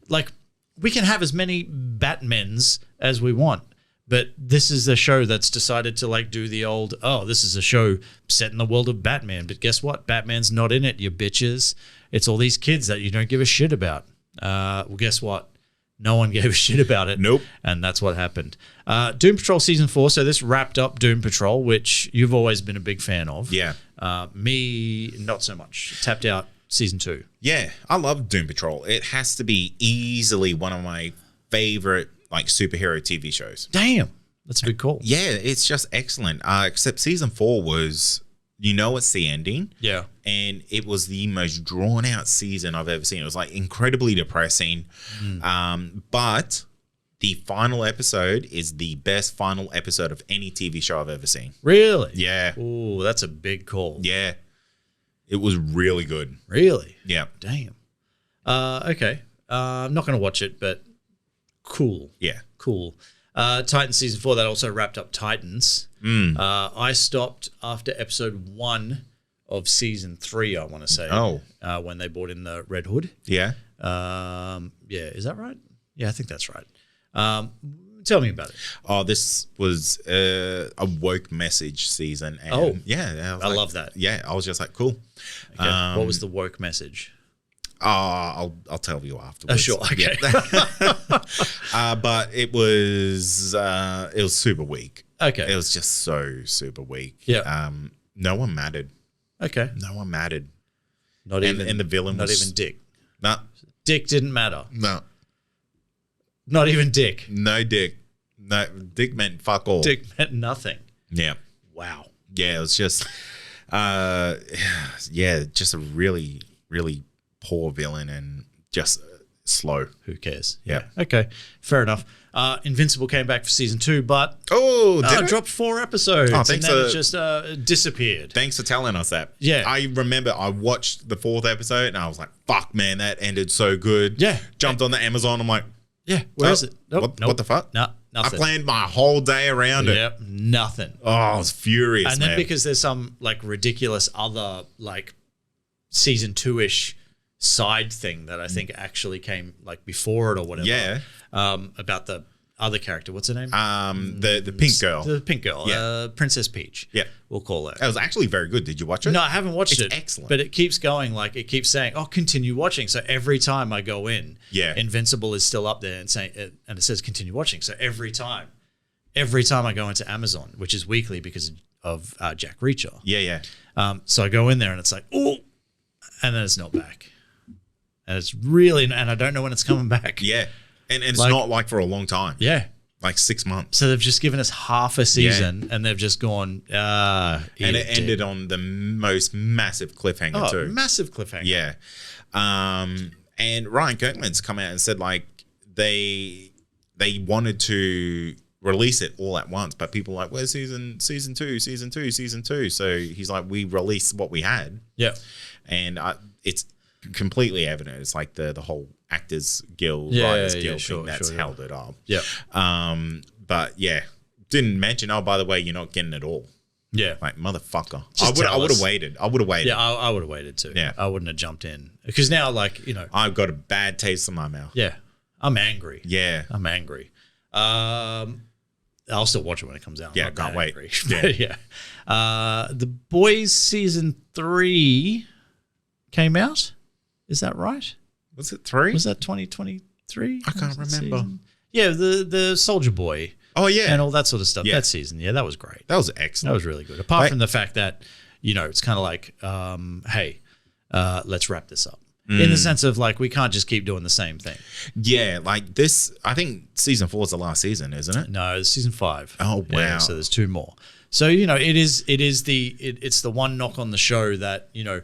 Speaker 1: like we can have as many Batmans as we want, but this is a show that's decided to like do the old, this is a show set in the world of Batman, but guess what? Batman's not in it, you bitches. It's all these kids that you don't give a shit about. Well, guess what? No one gave a shit about it.
Speaker 2: Nope.
Speaker 1: And that's what happened. Doom Patrol Season 4. So this wrapped up Doom Patrol, which you've always been a big fan of.
Speaker 2: Yeah.
Speaker 1: Me, not so much. Tapped out Season 2.
Speaker 2: Yeah. I love Doom Patrol. It has to be easily one of my favorite like superhero TV shows.
Speaker 1: Damn. That's a big call.
Speaker 2: Yeah. It's just excellent. Except Season 4 was, it's the ending.
Speaker 1: Yeah.
Speaker 2: And it was the most drawn out season I've ever seen. It was like incredibly depressing. But the final episode is the best final episode of any TV show I've ever seen.
Speaker 1: Really?
Speaker 2: Yeah.
Speaker 1: Ooh, that's a big call.
Speaker 2: Yeah. It was really good.
Speaker 1: Really?
Speaker 2: Yeah.
Speaker 1: Damn. Okay. I'm not going to watch it, but cool.
Speaker 2: Yeah.
Speaker 1: Cool. Titans Season 4, that also wrapped up Titans. I stopped after episode 1 of Season 3, I want to say.
Speaker 2: Oh.
Speaker 1: When they brought in the Red Hood.
Speaker 2: Yeah.
Speaker 1: Yeah, is that right? Yeah, I think that's right. Tell me about it.
Speaker 2: Oh, this was a woke message season. And yeah.
Speaker 1: I love that.
Speaker 2: Yeah, I was just like, cool.
Speaker 1: Okay. What was the woke message?
Speaker 2: I'll tell you afterwards.
Speaker 1: Sure. Okay.
Speaker 2: Yeah. But it was super weak.
Speaker 1: Okay.
Speaker 2: It was just so super weak.
Speaker 1: Yeah.
Speaker 2: No one mattered.
Speaker 1: Okay.
Speaker 2: No one mattered.
Speaker 1: And
Speaker 2: the villain
Speaker 1: not
Speaker 2: was
Speaker 1: even Dick.
Speaker 2: No.
Speaker 1: Dick didn't matter.
Speaker 2: No.
Speaker 1: Not even dick.
Speaker 2: No dick. No, dick meant fuck all.
Speaker 1: Dick meant nothing.
Speaker 2: Yeah.
Speaker 1: Wow.
Speaker 2: Yeah, it was just, just a really, really poor villain and just slow.
Speaker 1: Who cares?
Speaker 2: Yeah.
Speaker 1: Okay. Fair enough. Invincible came back for season 2, but dropped 4 episodes.
Speaker 2: Oh, thanks.
Speaker 1: And then it just disappeared.
Speaker 2: Thanks for telling us that.
Speaker 1: Yeah.
Speaker 2: I remember I watched the 4th episode and I was like, fuck, man, that ended so good.
Speaker 1: Yeah.
Speaker 2: Jumped on the Amazon. I'm like,
Speaker 1: where is it?
Speaker 2: Nope, what the fuck?
Speaker 1: No, nothing.
Speaker 2: I planned my whole day around it.
Speaker 1: Yep, nothing.
Speaker 2: Oh, I was furious,
Speaker 1: and then because there's some like ridiculous other like season 2-ish side thing that I think actually came like before it or whatever.
Speaker 2: Yeah.
Speaker 1: About the other character. What's her name?
Speaker 2: The pink girl.
Speaker 1: The pink girl. Yeah. Princess Peach.
Speaker 2: Yeah.
Speaker 1: We'll call her.
Speaker 2: That was actually very good. Did you watch it?
Speaker 1: No, I haven't watched it.
Speaker 2: Excellent.
Speaker 1: But it keeps going. Like it keeps saying, "Oh, continue watching." So every time I go in, Invincible is still up there and saying, and it says continue watching. So every time I go into Amazon, which is weekly because of Jack Reacher.
Speaker 2: Yeah.
Speaker 1: So I go in there and it's like, oh, and then it's not back. And it's really, and I don't know when it's coming back.
Speaker 2: Yeah. And it's
Speaker 1: like,
Speaker 2: not like for a long time.
Speaker 1: Yeah.
Speaker 2: Like 6 months.
Speaker 1: So they've just given us half a season and they've just gone,
Speaker 2: and it ended on the most massive cliffhanger too.
Speaker 1: Massive cliffhanger.
Speaker 2: Yeah. And Ryan Kirkman's come out and said like they wanted to release it all at once, but people were like, where's season 2? So he's like, we released what we had.
Speaker 1: Yeah.
Speaker 2: And it's completely evident. It's like the whole Actors Guild, Writers Guild thing that's held it up.
Speaker 1: Yeah.
Speaker 2: But yeah, didn't mention, oh, by the way, you're not getting it all.
Speaker 1: Yeah.
Speaker 2: Like, motherfucker. I would have waited.
Speaker 1: Yeah, I would have waited too.
Speaker 2: Yeah.
Speaker 1: I wouldn't have jumped in. Because now, like, you know.
Speaker 2: I've got a bad taste in my mouth.
Speaker 1: Yeah. I'm angry.
Speaker 2: Yeah.
Speaker 1: I'm angry. I'll still watch it when it comes out.
Speaker 2: Yeah, can't wait.
Speaker 1: Yeah. The Boys season 3 came out. Is that right?
Speaker 2: Was it 3?
Speaker 1: Was that 2023?
Speaker 2: I can't remember.
Speaker 1: Season? Yeah, the Soldier Boy.
Speaker 2: Oh, yeah.
Speaker 1: And all that sort of stuff.
Speaker 2: Yeah.
Speaker 1: That season. Yeah, that was great.
Speaker 2: That was excellent.
Speaker 1: That was really good. Apart from the fact that, you know, it's kind of like, hey, let's wrap this up. In the sense of like, we can't just keep doing the same thing.
Speaker 2: Yeah, like this, I think season 4 is the last season, isn't it?
Speaker 1: No, it's season 5.
Speaker 2: Oh, wow.
Speaker 1: Yeah, so there's 2 more. So, you know, it's the one knock on the show that, you know,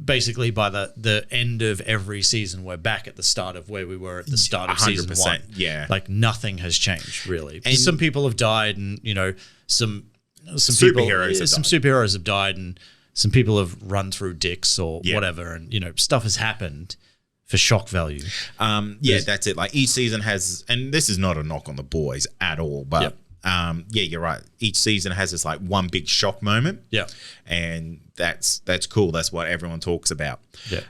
Speaker 1: basically by the end of every season, we're back at the start of where we were at the start of season 1.
Speaker 2: Yeah.
Speaker 1: Like nothing has changed really. And some people have died and, you know, some superheroes have died and some people have run through dicks or whatever, and you know, stuff has happened for shock value.
Speaker 2: That's it. Like each season has, and this is not a knock on the Boys at all, but you're right. Each season has this like one big shock moment.
Speaker 1: Yeah.
Speaker 2: And that's cool. That's what everyone talks about.
Speaker 1: Yeah.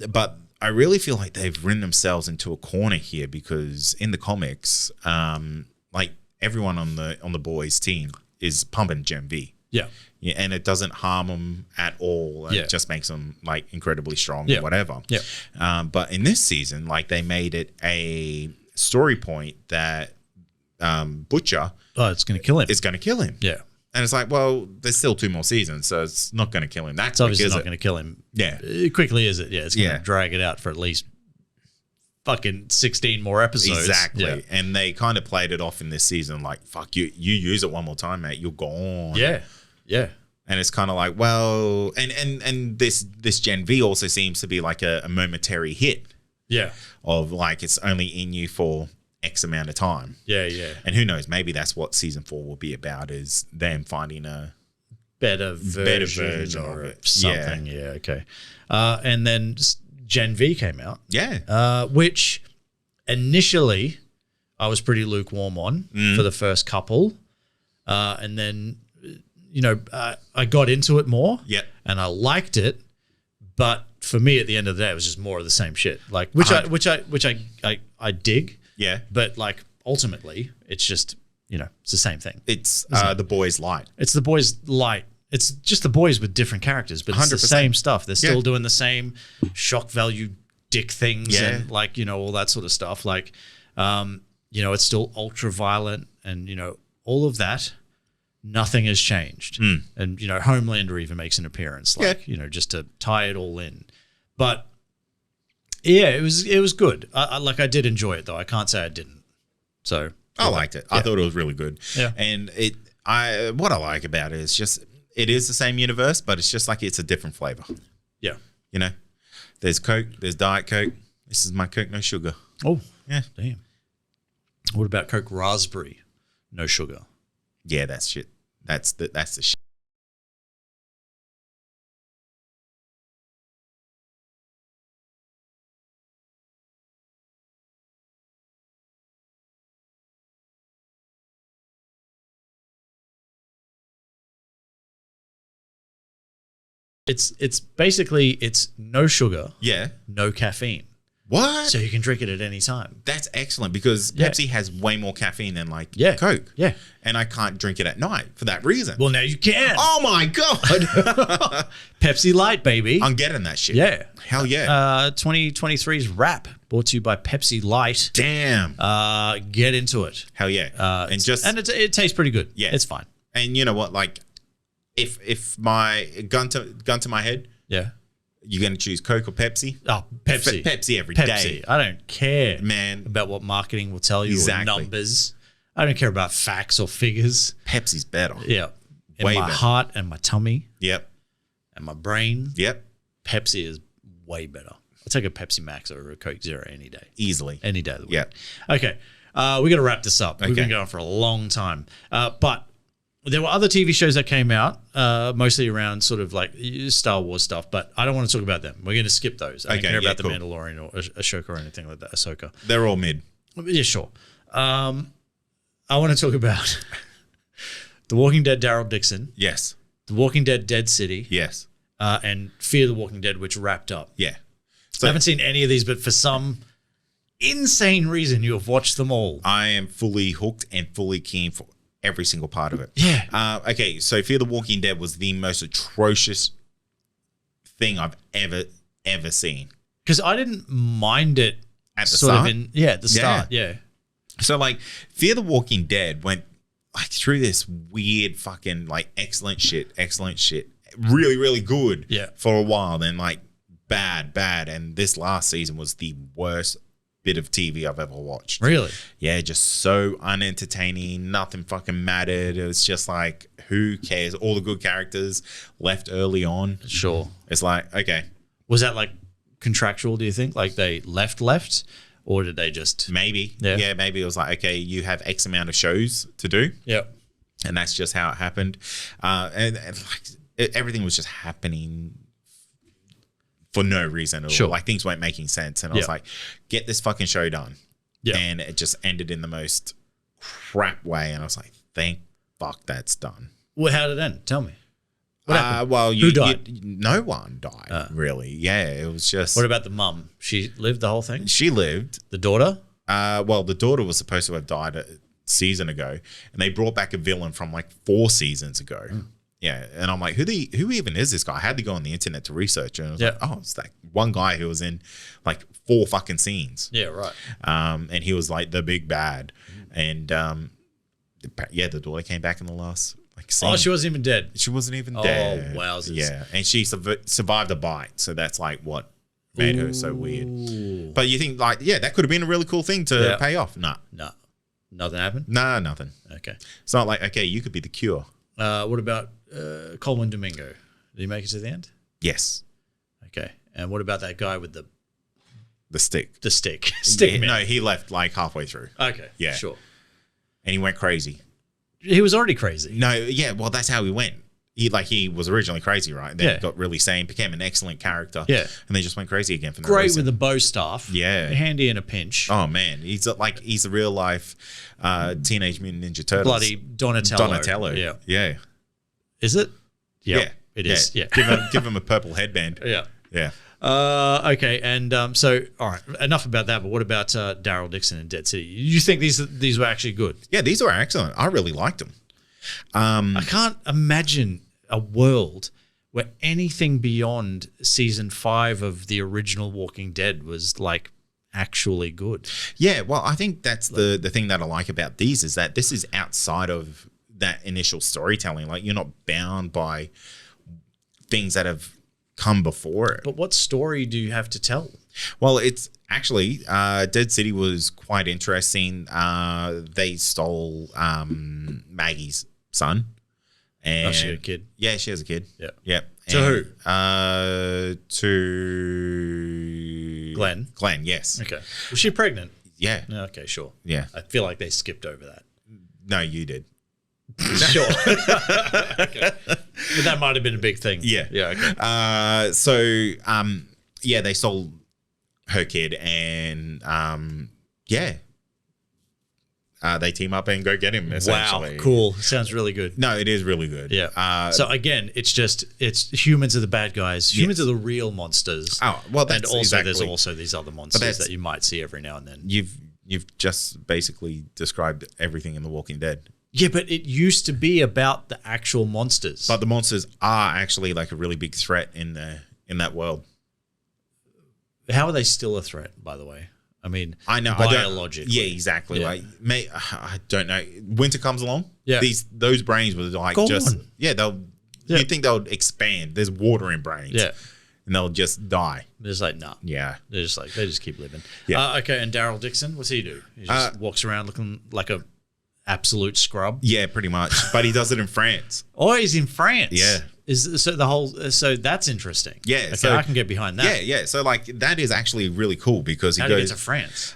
Speaker 2: But I really feel like they've written themselves into a corner here because in the comics, like everyone on the Boys team is pumping Gen V.
Speaker 1: Yeah.
Speaker 2: Yeah, and it doesn't harm them at all. It just makes them like incredibly strong or whatever.
Speaker 1: Yeah.
Speaker 2: But in this season, like they made it a story point that Butcher
Speaker 1: it's going to kill him.
Speaker 2: Is going to kill him.
Speaker 1: Yeah.
Speaker 2: And it's like, well, there's still 2 more seasons, so it's not going to kill him.
Speaker 1: That's obviously not going to kill him.
Speaker 2: Yeah.
Speaker 1: Quickly, is it? Yeah. It's going to drag it out for at least fucking 16 more episodes.
Speaker 2: Exactly.
Speaker 1: Yeah.
Speaker 2: And they kind of played it off in this season like, fuck, you use it one more time, mate, you're gone.
Speaker 1: Yeah. Yeah.
Speaker 2: And it's kind of like, well, and this Gen V also seems to be like a momentary hit.
Speaker 1: Yeah.
Speaker 2: Of like, it's only in you for X amount of time.
Speaker 1: Yeah, yeah.
Speaker 2: And who knows, maybe that's what season 4 will be about, is them finding a
Speaker 1: better version
Speaker 2: of it.
Speaker 1: Something. Yeah, okay. And then Gen V came out.
Speaker 2: Yeah.
Speaker 1: Which initially I was pretty lukewarm on for the first couple. And then, you know, I got into it more.
Speaker 2: Yeah.
Speaker 1: And I liked it. But for me, at the end of the day, it was just more of the same shit. Like, which I dig.
Speaker 2: Yeah.
Speaker 1: But like ultimately, it's just, you know, it's the same thing.
Speaker 2: It's the Boys light.
Speaker 1: It's the Boys light. It's just the Boys with different characters, but it's 100%. The same stuff. They're still doing the same shock value dick things and like, you know, all that sort of stuff. Like, you know, it's still ultra violent and, you know, all of that. Nothing has changed. And, you know, Homelander even makes an appearance, like, you know, just to tie it all in. But yeah, it was good. I did enjoy it though. I can't say I didn't. So
Speaker 2: I liked it. I thought it was really good.
Speaker 1: Yeah.
Speaker 2: And what I like about it is just it is the same universe, but it's just like it's a different flavor.
Speaker 1: Yeah.
Speaker 2: You know, there's Coke, there's Diet Coke. This is my Coke, no sugar.
Speaker 1: Oh,
Speaker 2: Yeah.
Speaker 1: damn. What about Coke Raspberry? No sugar.
Speaker 2: Yeah, that's shit. That's the shit.
Speaker 1: It's basically it's no sugar,
Speaker 2: Yeah.
Speaker 1: no caffeine.
Speaker 2: What?
Speaker 1: So you can drink it at any time.
Speaker 2: That's excellent because
Speaker 1: Yeah.
Speaker 2: Pepsi has way more caffeine than like
Speaker 1: Yeah.
Speaker 2: Coke.
Speaker 1: Yeah.
Speaker 2: And I can't drink it at night for that reason.
Speaker 1: Well, now you can.
Speaker 2: Oh my God.
Speaker 1: Pepsi Light, baby.
Speaker 2: I'm getting that shit.
Speaker 1: Yeah.
Speaker 2: Hell yeah.
Speaker 1: 2023's Wrap brought to you by Pepsi Light.
Speaker 2: Damn.
Speaker 1: Get into it.
Speaker 2: Hell yeah.
Speaker 1: It tastes pretty good.
Speaker 2: Yeah.
Speaker 1: It's fine.
Speaker 2: And you know what? Like, if my gun to my head,
Speaker 1: Yeah.
Speaker 2: you're gonna choose Coke or Pepsi?
Speaker 1: Oh, Pepsi.
Speaker 2: Pepsi every day.
Speaker 1: I don't care,
Speaker 2: Man.
Speaker 1: about what marketing will tell you
Speaker 2: Exactly.
Speaker 1: or numbers. I don't care about facts or figures.
Speaker 2: Pepsi's better.
Speaker 1: Yeah. In
Speaker 2: Way
Speaker 1: my
Speaker 2: better.
Speaker 1: heart and my tummy
Speaker 2: Yep.
Speaker 1: and my brain,
Speaker 2: Yep.
Speaker 1: Pepsi is way better. I'll take a Pepsi Max over a Coke Zero any day.
Speaker 2: Easily.
Speaker 1: Any day of the week.
Speaker 2: Yep.
Speaker 1: Okay. We got to wrap this up. We've
Speaker 2: Okay.
Speaker 1: been going for a long time. But there were other TV shows that came out, mostly around sort of like Star Wars stuff, but I don't want to talk about them. We're going to skip those. I don't
Speaker 2: Okay,
Speaker 1: care
Speaker 2: yeah,
Speaker 1: about
Speaker 2: cool.
Speaker 1: The Mandalorian or Ashoka or anything like that. Ahsoka.
Speaker 2: They're all mid.
Speaker 1: Yeah, sure. I want to talk about The Walking Dead, Daryl Dixon,
Speaker 2: Yes.
Speaker 1: The Walking Dead, Dead City,
Speaker 2: Yes.
Speaker 1: and Fear the Walking Dead, which wrapped up.
Speaker 2: Yeah.
Speaker 1: I
Speaker 2: So
Speaker 1: haven't seen any of these, but for some insane reason, you have watched them all.
Speaker 2: I am fully hooked and fully keen for every single part of it.
Speaker 1: Yeah.
Speaker 2: Okay, so Fear the Walking Dead was the most atrocious thing I've ever seen.
Speaker 1: Because I didn't mind it
Speaker 2: At the
Speaker 1: sort
Speaker 2: start?
Speaker 1: of at the start. Yeah.
Speaker 2: So like Fear the Walking Dead went like through this weird fucking like excellent shit, really, really good
Speaker 1: Yeah.
Speaker 2: for a while, then like bad, and this last season was the worst bit of TV I've ever watched.
Speaker 1: Really?
Speaker 2: Yeah, just so unentertaining, nothing fucking mattered. It was just like, who cares? All the good characters left early on.
Speaker 1: Sure.
Speaker 2: It's like, okay,
Speaker 1: Was that like contractual, do you think? Like they left? Or did they just.
Speaker 2: maybe.
Speaker 1: Yeah.
Speaker 2: Yeah, maybe it was like, okay, you have X amount of shows to do.
Speaker 1: Yeah.
Speaker 2: And that's just how it happened. And like everything was just happening for no reason at all.
Speaker 1: Sure.
Speaker 2: Like things weren't making sense. And I was
Speaker 1: Yeah.
Speaker 2: like, get this fucking show done.
Speaker 1: Yeah.
Speaker 2: And it just ended in the most crap way. And I was like, thank fuck that's done.
Speaker 1: Well, how did it end? Tell me. What happened?
Speaker 2: Well,
Speaker 1: Who died?
Speaker 2: no one died, really. Yeah, it was just.
Speaker 1: What about the mum? She lived the whole thing?
Speaker 2: She lived.
Speaker 1: The daughter?
Speaker 2: Well, the daughter was supposed to have died a season ago, and they brought back a villain from like 4 seasons ago. Yeah, and I'm like, who even is this guy? I had to go on the internet to research, and I was like, oh, it's that one guy who was in like 4 fucking scenes.
Speaker 1: Yeah, right.
Speaker 2: And he was like the big bad, and the daughter came back in the last like scene.
Speaker 1: Oh, she wasn't even dead.
Speaker 2: She wasn't even dead.
Speaker 1: Oh, wowzers.
Speaker 2: Yeah, and she survived a bite, so that's like what made her so weird. But you think like, yeah, that could have been a really cool thing to pay off. Nah,
Speaker 1: No. Nothing happened?
Speaker 2: nah, nothing.
Speaker 1: Okay.
Speaker 2: It's not like, okay, you could be the cure.
Speaker 1: What about Coleman Domingo? Did he make it to the end?
Speaker 2: Yes,
Speaker 1: Okay. And what about that guy with the
Speaker 2: stick.
Speaker 1: stick?
Speaker 2: Yeah,
Speaker 1: man.
Speaker 2: no, he left like halfway through,
Speaker 1: Okay.
Speaker 2: Yeah.
Speaker 1: Sure.
Speaker 2: and he went crazy.
Speaker 1: He was already crazy.
Speaker 2: No, yeah, well, that's how he went. He was originally crazy, right? Then
Speaker 1: Yeah.
Speaker 2: got really sane, became an excellent character.
Speaker 1: Yeah.
Speaker 2: and then just went crazy again for no
Speaker 1: Great
Speaker 2: reason.
Speaker 1: with the bow staff.
Speaker 2: Yeah.
Speaker 1: Handy in a pinch.
Speaker 2: Oh man, he's a real life Teenage Mutant Ninja Turtles.
Speaker 1: Bloody Donatello.
Speaker 2: Donatello.
Speaker 1: Yeah.
Speaker 2: Yeah.
Speaker 1: Is it? Yep,
Speaker 2: Yeah.
Speaker 1: It is. Yeah.
Speaker 2: Give him a purple headband.
Speaker 1: Yeah.
Speaker 2: Yeah.
Speaker 1: Okay. And so, all right, enough about that. But what about Daryl Dixon and Dead City? You think these were actually good?
Speaker 2: Yeah, these were excellent. I really liked them.
Speaker 1: I can't imagine a world where anything beyond season 5 of the original Walking Dead was like actually good.
Speaker 2: Yeah, well, I think that's the thing that I like about these is that this is outside of that initial storytelling. Like you're not bound by things that have come before it.
Speaker 1: But what story do you have to tell?
Speaker 2: Well, it's actually Dead City was quite interesting. They stole Maggie's son. And
Speaker 1: she had a kid?
Speaker 2: Yeah, she has a kid.
Speaker 1: Yeah.
Speaker 2: Yeah.
Speaker 1: To who?
Speaker 2: To
Speaker 1: Glenn.
Speaker 2: Glenn, yes.
Speaker 1: Okay. Was she pregnant?
Speaker 2: Yeah.
Speaker 1: Okay, sure.
Speaker 2: Yeah.
Speaker 1: I feel like they skipped over that.
Speaker 2: No, you did.
Speaker 1: Sure. Okay. But that might have been a big thing.
Speaker 2: Yeah.
Speaker 1: Yeah, okay.
Speaker 2: Yeah, they stole her kid and they team up and go get him, essentially.
Speaker 1: Wow, cool. Sounds really good.
Speaker 2: No, it is really good.
Speaker 1: Yeah. So again, it's humans are the bad guys. Humans are the real monsters.
Speaker 2: Oh, well, that's
Speaker 1: and also
Speaker 2: exactly.
Speaker 1: there's also these other monsters that you might see every now and then.
Speaker 2: You've just basically described everything in The Walking Dead.
Speaker 1: Yeah, but it used to be about the actual monsters.
Speaker 2: But the monsters are actually like a really big threat in that world.
Speaker 1: How are they still a threat, by the way? I mean,
Speaker 2: I know
Speaker 1: biologically.
Speaker 2: Yeah, exactly.
Speaker 1: Yeah.
Speaker 2: Like, I don't know. Winter comes along.
Speaker 1: Yeah.
Speaker 2: Those brains were like
Speaker 1: Go
Speaker 2: just
Speaker 1: on.
Speaker 2: Yeah. You'd think they'll expand. There's water in brains.
Speaker 1: Yeah.
Speaker 2: And they'll just die.
Speaker 1: They're just like, nah.
Speaker 2: Yeah.
Speaker 1: They just keep living.
Speaker 2: Yeah.
Speaker 1: Okay, and Daryl Dixon, what's he do? He just walks around looking like a absolute scrub.
Speaker 2: Yeah, pretty much. But he does it in France.
Speaker 1: Oh, he's in France.
Speaker 2: Yeah.
Speaker 1: So that's interesting.
Speaker 2: Yeah.
Speaker 1: Okay,
Speaker 2: so
Speaker 1: I can get behind that.
Speaker 2: Yeah. So like that is actually really cool because
Speaker 1: How did he get to France?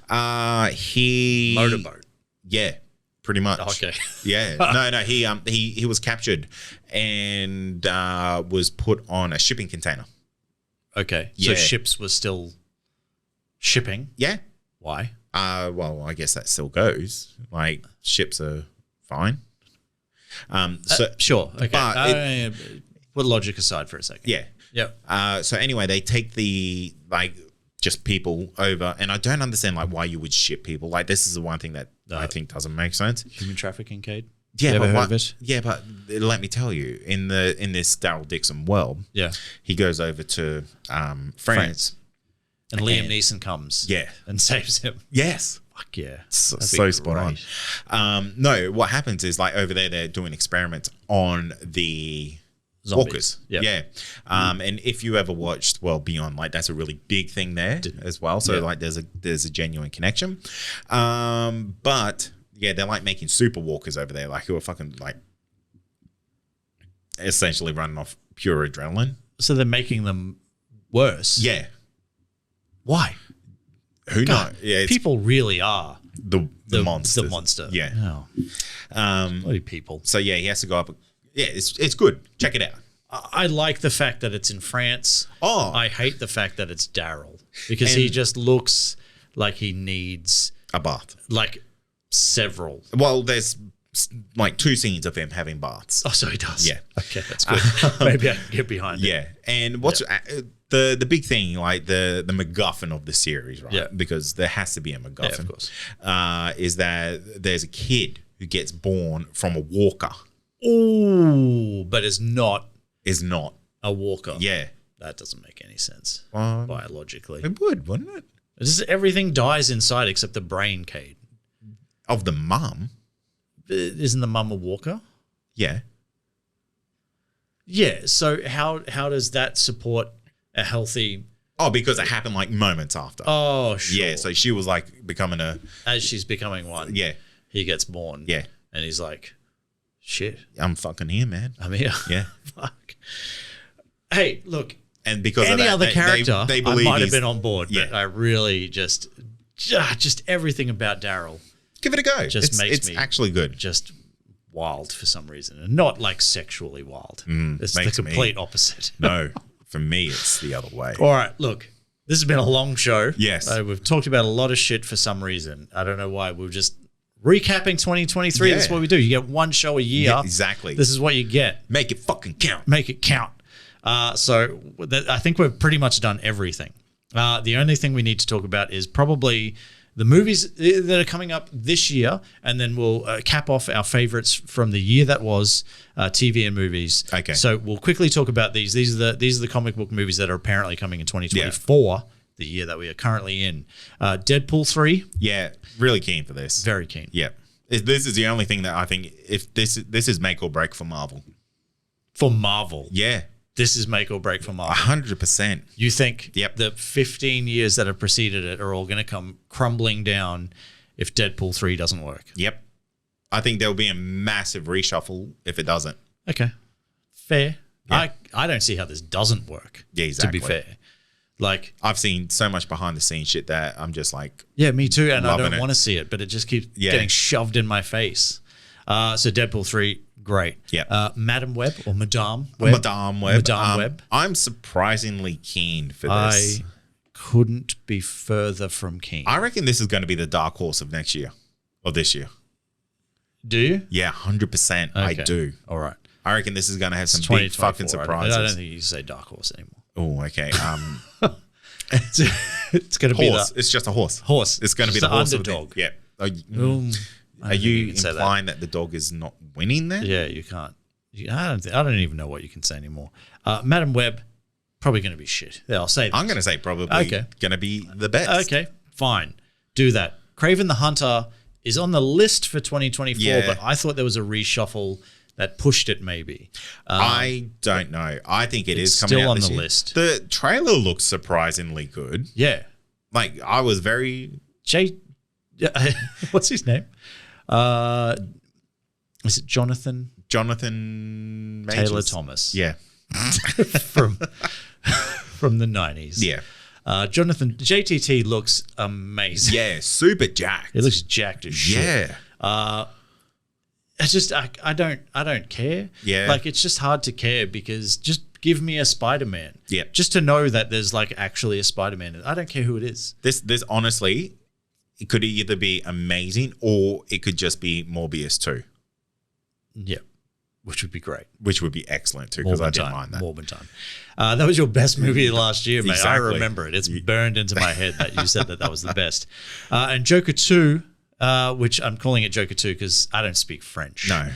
Speaker 2: He
Speaker 1: Motorboat.
Speaker 2: Yeah, pretty much.
Speaker 1: Okay.
Speaker 2: Yeah. No. He was captured and was put on a shipping container.
Speaker 1: Okay.
Speaker 2: Yeah.
Speaker 1: So ships were still shipping.
Speaker 2: Yeah.
Speaker 1: Why?
Speaker 2: Well, I guess that still goes. Like ships are fine.
Speaker 1: Sure. Okay.
Speaker 2: But
Speaker 1: put logic aside for a second.
Speaker 2: Yeah.
Speaker 1: Yep.
Speaker 2: So anyway, they take the just people over, and I don't understand why you would ship people. Like this is the one thing that I think doesn't make sense.
Speaker 1: Human trafficking, Cade.
Speaker 2: Yeah,
Speaker 1: but heard of it?
Speaker 2: Yeah, but let me tell you, in this Daryl Dixon world,
Speaker 1: yeah, he
Speaker 2: goes over to France.
Speaker 1: And Liam Neeson comes, and saves him.
Speaker 2: Yes,
Speaker 1: fuck yeah,
Speaker 2: so spot on. No, what happens is over there they're doing experiments on the
Speaker 1: zombies.
Speaker 2: Walkers.
Speaker 1: Yep.
Speaker 2: Yeah, and if you ever watched Beyond, that's a really big thing there as well. So there's a genuine connection. But yeah, they're making super walkers over there, who are fucking essentially running off pure adrenaline.
Speaker 1: So they're making them worse.
Speaker 2: Yeah.
Speaker 1: Why?
Speaker 2: Who knows? Yeah,
Speaker 1: people really are
Speaker 2: the monsters.
Speaker 1: The monster.
Speaker 2: Yeah.
Speaker 1: Bloody people.
Speaker 2: So yeah, he has to go up. Yeah, it's good. Check it out.
Speaker 1: I like the fact that it's in France.
Speaker 2: Oh.
Speaker 1: I hate the fact that it's Daryl because he just looks like he needs
Speaker 2: a bath.
Speaker 1: Several.
Speaker 2: Well, there's 2 scenes of him having baths.
Speaker 1: Oh, so he does.
Speaker 2: Yeah.
Speaker 1: Okay, that's good. Maybe I can get behind it.
Speaker 2: Yeah, and what's the big thing, the MacGuffin of the series, right?
Speaker 1: Yeah.
Speaker 2: Because there has to be a MacGuffin.
Speaker 1: Yeah, of course.
Speaker 2: Is that there's a kid who gets born from a walker.
Speaker 1: Ooh, but is not a walker.
Speaker 2: Yeah.
Speaker 1: That doesn't make any sense biologically.
Speaker 2: It would, wouldn't it?
Speaker 1: Everything dies inside except the brain, Cade.
Speaker 2: Of the mum.
Speaker 1: Isn't the mum a walker?
Speaker 2: Yeah.
Speaker 1: Yeah. So how does that support a healthy?
Speaker 2: Oh, because it happened moments after.
Speaker 1: Oh, sure.
Speaker 2: Yeah. So she was becoming
Speaker 1: as she's becoming one.
Speaker 2: Yeah.
Speaker 1: He gets born.
Speaker 2: Yeah.
Speaker 1: And he's like, shit.
Speaker 2: I'm fucking here, man.
Speaker 1: I'm here.
Speaker 2: Yeah.
Speaker 1: Fuck. Hey, look.
Speaker 2: And because
Speaker 1: any
Speaker 2: of that,
Speaker 1: other character,
Speaker 2: they
Speaker 1: I might have been on board.
Speaker 2: Yeah.
Speaker 1: But I really just everything about Daryl.
Speaker 2: Give it a go.
Speaker 1: It's
Speaker 2: me actually good.
Speaker 1: Just wild for some reason, and not sexually wild. It's the complete opposite.
Speaker 2: No, for me, it's the other way.
Speaker 1: All right, look, this has been a long show.
Speaker 2: Yes,
Speaker 1: we've talked about a lot of shit for some reason. I don't know why. We're just recapping 2023.
Speaker 2: Yeah.
Speaker 1: That's what we do. You get one show a year.
Speaker 2: Yeah, exactly.
Speaker 1: This is what you get.
Speaker 2: Make it fucking count.
Speaker 1: Make it count. So I think we've pretty much done everything. The only thing we need to talk about is probably the movies that are coming up this year, and then we'll cap off our favorites from the year that was, TV and movies.
Speaker 2: Okay.
Speaker 1: So we'll quickly talk about these. These are the comic book movies that are apparently coming in 2024, the year that we are currently in. Deadpool 3.
Speaker 2: Yeah, really keen for this.
Speaker 1: Very keen.
Speaker 2: Yeah. This is the only thing that I think if this is make or break for Marvel.
Speaker 1: For Marvel.
Speaker 2: Yeah.
Speaker 1: this is make or break for Marvel.
Speaker 2: 100%.
Speaker 1: You think
Speaker 2: Yep.
Speaker 1: the 15 years that have preceded it are all going to come crumbling down if Deadpool 3 doesn't work?
Speaker 2: Yep. I think there'll be a massive reshuffle if it doesn't.
Speaker 1: Okay. Fair.
Speaker 2: Yeah.
Speaker 1: I don't see how this doesn't work.
Speaker 2: Yeah, exactly.
Speaker 1: To be fair. Like,
Speaker 2: I've seen so much behind the scenes shit that I'm just like,
Speaker 1: yeah, me too. And I
Speaker 2: loving
Speaker 1: don't
Speaker 2: it.
Speaker 1: want to see it, but it just keeps getting shoved in my face. So Deadpool 3, great.
Speaker 2: Yeah.
Speaker 1: Madam Web or Madame Web.
Speaker 2: Madame Web.
Speaker 1: Madame Web.
Speaker 2: I'm surprisingly keen for this.
Speaker 1: I couldn't be further from keen.
Speaker 2: I reckon this is going to be the dark horse of next year or this year.
Speaker 1: Do you?
Speaker 2: Yeah, 100%. I do.
Speaker 1: All right.
Speaker 2: I reckon this is going to have some big fucking surprises.
Speaker 1: I don't think you can say dark horse anymore.
Speaker 2: Oh, okay.
Speaker 1: It's going to be
Speaker 2: Horse. It's just a horse.
Speaker 1: Horse.
Speaker 2: It's going to be
Speaker 1: Just
Speaker 2: the horse
Speaker 1: the
Speaker 2: of the
Speaker 1: underdog.
Speaker 2: Yeah.
Speaker 1: I
Speaker 2: Are
Speaker 1: don't
Speaker 2: you
Speaker 1: think can say
Speaker 2: implying that the dog is not winning then?
Speaker 1: Yeah, you can't. I don't even know what you can say anymore. Madam Web, probably going to be shit. Yeah, I'll say that.
Speaker 2: I'm going to say probably
Speaker 1: Okay.
Speaker 2: going to be the best.
Speaker 1: Okay, fine. Do that. Kraven the Hunter is on the list for 2024,
Speaker 2: Yeah.
Speaker 1: but I thought there was a reshuffle that pushed it maybe.
Speaker 2: I don't know. I think it's coming
Speaker 1: still
Speaker 2: out
Speaker 1: on
Speaker 2: this
Speaker 1: the
Speaker 2: year.
Speaker 1: list.
Speaker 2: The trailer looks surprisingly good.
Speaker 1: Yeah.
Speaker 2: Like I was very
Speaker 1: What's his name? Is it Jonathan
Speaker 2: Majors.
Speaker 1: Taylor Thomas?
Speaker 2: Yeah.
Speaker 1: from the 90s.
Speaker 2: Yeah.
Speaker 1: Jonathan JTT looks amazing.
Speaker 2: Yeah, super jacked.
Speaker 1: He looks jacked as shit.
Speaker 2: Yeah.
Speaker 1: It's just I don't care.
Speaker 2: Yeah.
Speaker 1: Like it's just hard to care because just give me a Spider-Man.
Speaker 2: Yeah.
Speaker 1: Just to know that there's like actually a Spider-Man. I don't care who it is.
Speaker 2: This honestly, it could either be amazing or it could just be Morbius 2.
Speaker 1: Yeah. Which would be great.
Speaker 2: Which would be excellent too, because I didn't mind that.
Speaker 1: Morbin time. That was your best movie last year, mate.
Speaker 2: Exactly.
Speaker 1: I remember it. It's burned into my head that you said that was the best. And Joker 2, which I'm calling it Joker 2 because I don't speak French.
Speaker 2: No.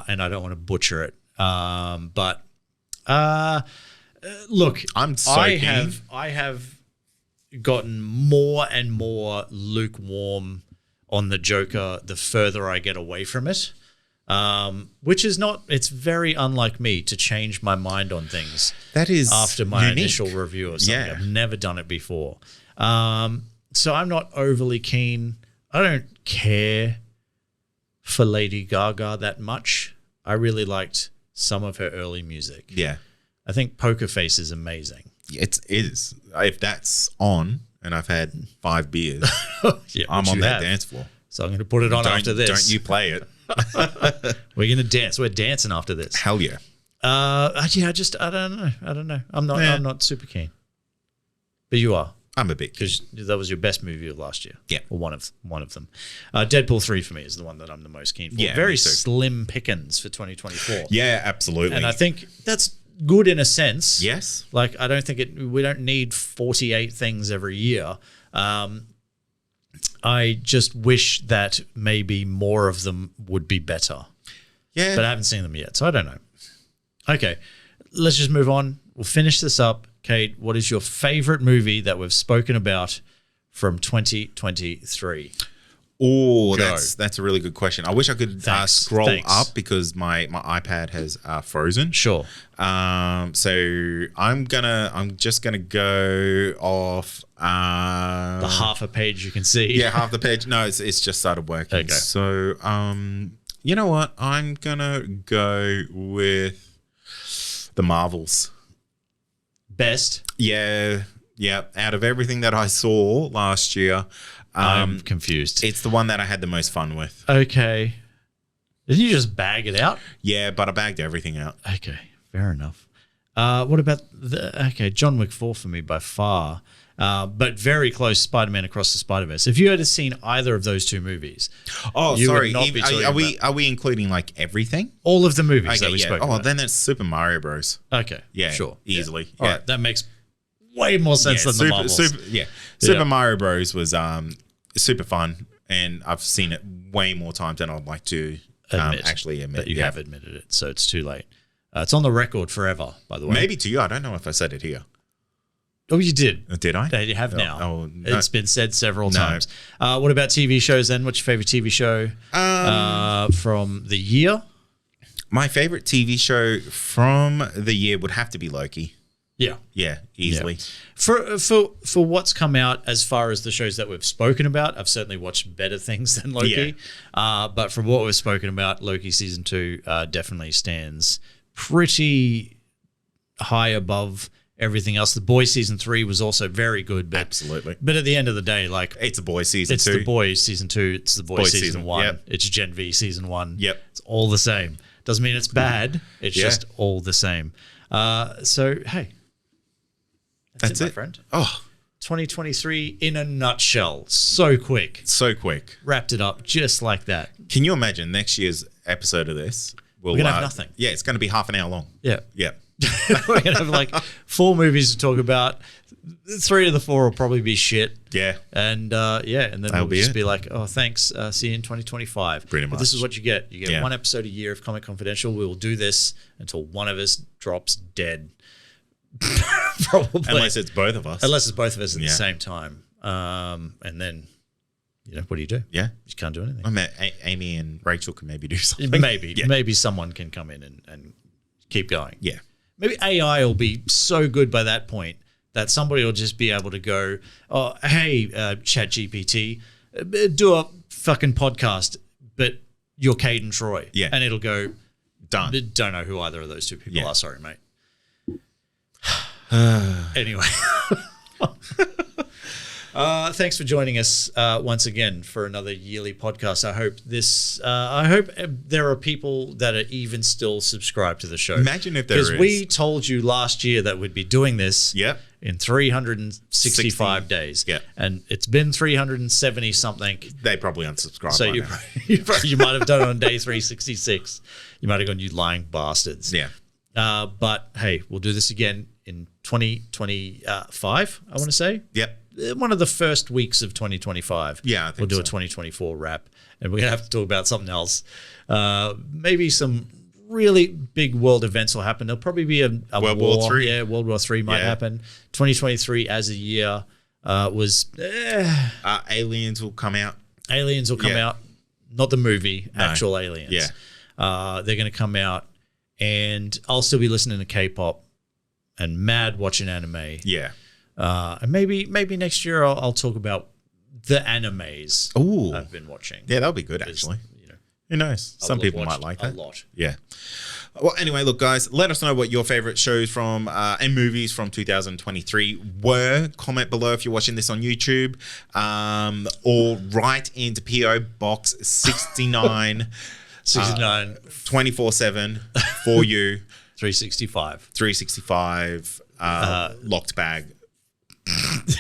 Speaker 1: And I don't want to butcher it. But look,
Speaker 2: I'm so keen.
Speaker 1: I have gotten more and more lukewarm on the Joker the further I get away from it. Which is not, it's very unlike me to change my mind on things.
Speaker 2: That is
Speaker 1: after my
Speaker 2: unique.
Speaker 1: initial review of something.
Speaker 2: Yeah.
Speaker 1: I've never done it before. So I'm not overly keen. I don't care for Lady Gaga that much. I really liked some of her early music.
Speaker 2: Yeah.
Speaker 1: I think Poker Face is amazing.
Speaker 2: It is. If that's on and I've had 5 beers,
Speaker 1: Yeah,
Speaker 2: I'm
Speaker 1: which
Speaker 2: on
Speaker 1: you
Speaker 2: that
Speaker 1: have.
Speaker 2: dance floor.
Speaker 1: So I'm going to put it on after this.
Speaker 2: Don't you play it.
Speaker 1: We're going to dance. We're dancing after this.
Speaker 2: Hell yeah.
Speaker 1: I don't know. I'm not super keen. But you are.
Speaker 2: I'm a bit keen.
Speaker 1: Because that was your best movie of last year.
Speaker 2: Yeah.
Speaker 1: Or one of them. Deadpool 3 for me is the one that I'm the most keen for.
Speaker 2: Yeah,
Speaker 1: Very
Speaker 2: me too.
Speaker 1: slim pickings for 2024.
Speaker 2: Yeah, absolutely.
Speaker 1: And I think that's good in a sense.
Speaker 2: yes.
Speaker 1: Like, I don't think we don't need 48 things every year. I just wish that maybe more of them would be better.
Speaker 2: Yeah.
Speaker 1: But I haven't seen them yet, so I don't know. Okay, let's just move on. We'll finish this up. Kate, what is your favorite movie that we've spoken about from 2023?
Speaker 2: Oh, that's a really good question. I wish I could scroll
Speaker 1: Thanks.
Speaker 2: up because my iPad has frozen.
Speaker 1: Sure.
Speaker 2: So I'm just gonna go off
Speaker 1: The half a page you can see.
Speaker 2: yeah, half the page. No, it's just started working.
Speaker 1: Okay.
Speaker 2: So you know what? I'm gonna go with the Marvels.
Speaker 1: Best.
Speaker 2: Yeah. Out of everything that I saw last year,
Speaker 1: I'm confused.
Speaker 2: it's the one that I had the most fun with.
Speaker 1: Okay. Didn't you just bag it out?
Speaker 2: Yeah, but I bagged everything out.
Speaker 1: Okay, fair enough. What about John Wick 4 for me by far, but very close Spider-Man Across the Spider-Verse. If you had seen either of those two movies,
Speaker 2: Oh,
Speaker 1: you would
Speaker 2: sorry.
Speaker 1: not be talking
Speaker 2: Are we including like everything?
Speaker 1: all of the movies that we spoke
Speaker 2: Oh,
Speaker 1: about.
Speaker 2: then it's Super Mario Bros.
Speaker 1: Okay,
Speaker 2: Yeah,
Speaker 1: sure.
Speaker 2: easily.
Speaker 1: All
Speaker 2: Yeah.
Speaker 1: right, that makes way more sense than the Marvels.
Speaker 2: Super Mario Bros was super fun, and I've seen it way more times than I'd like to actually admit.
Speaker 1: that you have admitted it, so it's too late. It's on the record forever, by the way.
Speaker 2: Maybe to you. I don't know if I said it here.
Speaker 1: Oh, you did.
Speaker 2: Did I?
Speaker 1: You have now.
Speaker 2: Oh, no.
Speaker 1: It's been said several times. What about TV shows then? What's your favorite TV show from the year?
Speaker 2: My favorite TV show from the year would have to be Loki.
Speaker 1: Yeah.
Speaker 2: Yeah, easily.
Speaker 1: Yeah. For what's come out as far as the shows that we've spoken about, I've certainly watched better things than Loki. Yeah. But from what we've spoken about, Loki season 2 definitely stands pretty high above everything else. The Boys season 3 was also very good. But,
Speaker 2: absolutely.
Speaker 1: But at the end of the day, like
Speaker 2: it's a Boys season 2.
Speaker 1: It's the Boys seson 2. It's the Boys season 1.
Speaker 2: Yep.
Speaker 1: It's Gen V season 1.
Speaker 2: Yep.
Speaker 1: It's all the same. Doesn't mean it's bad. It's just all the same. So, hey. That's it, my friend.
Speaker 2: Oh,
Speaker 1: 2023 in a nutshell. So quick.
Speaker 2: So quick.
Speaker 1: Wrapped it up just like that.
Speaker 2: Can you imagine next year's episode of this?
Speaker 1: We're going to have nothing.
Speaker 2: Yeah, it's going to be half an hour long.
Speaker 1: Yeah.
Speaker 2: Yeah.
Speaker 1: We're going to have like 4 movies to talk about. 3 of the 4 will probably be shit.
Speaker 2: Yeah.
Speaker 1: And and then we'll just be like, oh, thanks. See you in 2025.
Speaker 2: Pretty much.
Speaker 1: But this is what you get. You get 1 episode a year of Comic Confidential. We will do this until one of us drops dead. Probably.
Speaker 2: Unless it's both of us.
Speaker 1: Unless it's both of us at the same time. And then, what do you do?
Speaker 2: Yeah.
Speaker 1: You can't do anything.
Speaker 2: I mean, Amy and Rachel can maybe do something.
Speaker 1: Maybe someone can come in and keep going.
Speaker 2: Yeah.
Speaker 1: Maybe AI will be so good by that point that somebody will just be able to go, oh, hey, ChatGPT, do a fucking podcast, but you're Caden Troy.
Speaker 2: Yeah.
Speaker 1: And it'll go,
Speaker 2: done.
Speaker 1: Don't know who either of those 2 people are. Sorry, mate. Anyway. Thanks for joining us once again for another yearly podcast. I hope there are people that are even still subscribed to the show.
Speaker 2: Imagine if there is.
Speaker 1: Because we told you last year that we'd be doing this in 365 days.
Speaker 2: Yeah.
Speaker 1: And it's been 370 something.
Speaker 2: They probably unsubscribed.
Speaker 1: So you might have done it on day 366. You might have gone, you lying bastards.
Speaker 2: Yeah.
Speaker 1: But hey, we'll do this again in 2025, I want to say.
Speaker 2: Yep.
Speaker 1: One of the first weeks of 2025.
Speaker 2: Yeah, I think
Speaker 1: we'll do a 2024 wrap, and we're gonna have to talk about something else. Maybe some really big world events will happen. There'll probably be a
Speaker 2: World War III.
Speaker 1: Yeah, World War III might happen. 2023 as a year was.
Speaker 2: Aliens will come out.
Speaker 1: Aliens will come out. Not the movie, actual aliens.
Speaker 2: Yeah.
Speaker 1: They're gonna come out, and I'll still be listening to K-pop and mad watching anime.
Speaker 2: Yeah.
Speaker 1: And maybe next year I'll talk about the animes I've been watching.
Speaker 2: Yeah, that'll be good actually. Who knows? Some people might like that.
Speaker 1: A lot.
Speaker 2: Yeah. Well, anyway, look, guys, let us know what your favorite shows from and movies from 2023 were. Comment below if you're watching this on YouTube, or write into PO Box 69.
Speaker 1: 69
Speaker 2: 24/7 for you.
Speaker 1: 365
Speaker 2: locked bag.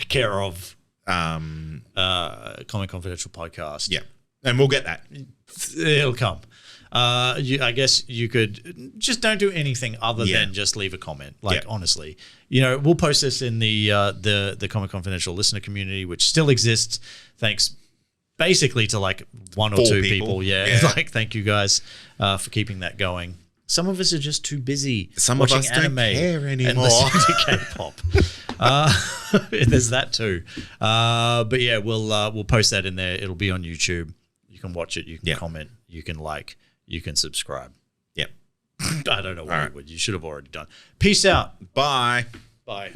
Speaker 1: Care of Comic Confidential podcast.
Speaker 2: Yeah, and we'll get that.
Speaker 1: It'll come. I guess you could just don't do anything other than just leave a comment. Honestly, we'll post this in the Comic Confidential listener community, which still exists. Thanks, basically, to like 1 or 2 people. Yeah. Thank you guys for keeping that going. Some of us are just too busy.
Speaker 2: Some
Speaker 1: watching
Speaker 2: of us
Speaker 1: anime
Speaker 2: don't care anymore.
Speaker 1: And listening to K-pop. There's that too. But yeah, we'll post that in there. It'll be on YouTube. You can watch it. You can comment. You can like. You can subscribe.
Speaker 2: Yep.
Speaker 1: I don't know what you should have already done. Peace out.
Speaker 2: Bye.
Speaker 1: Bye.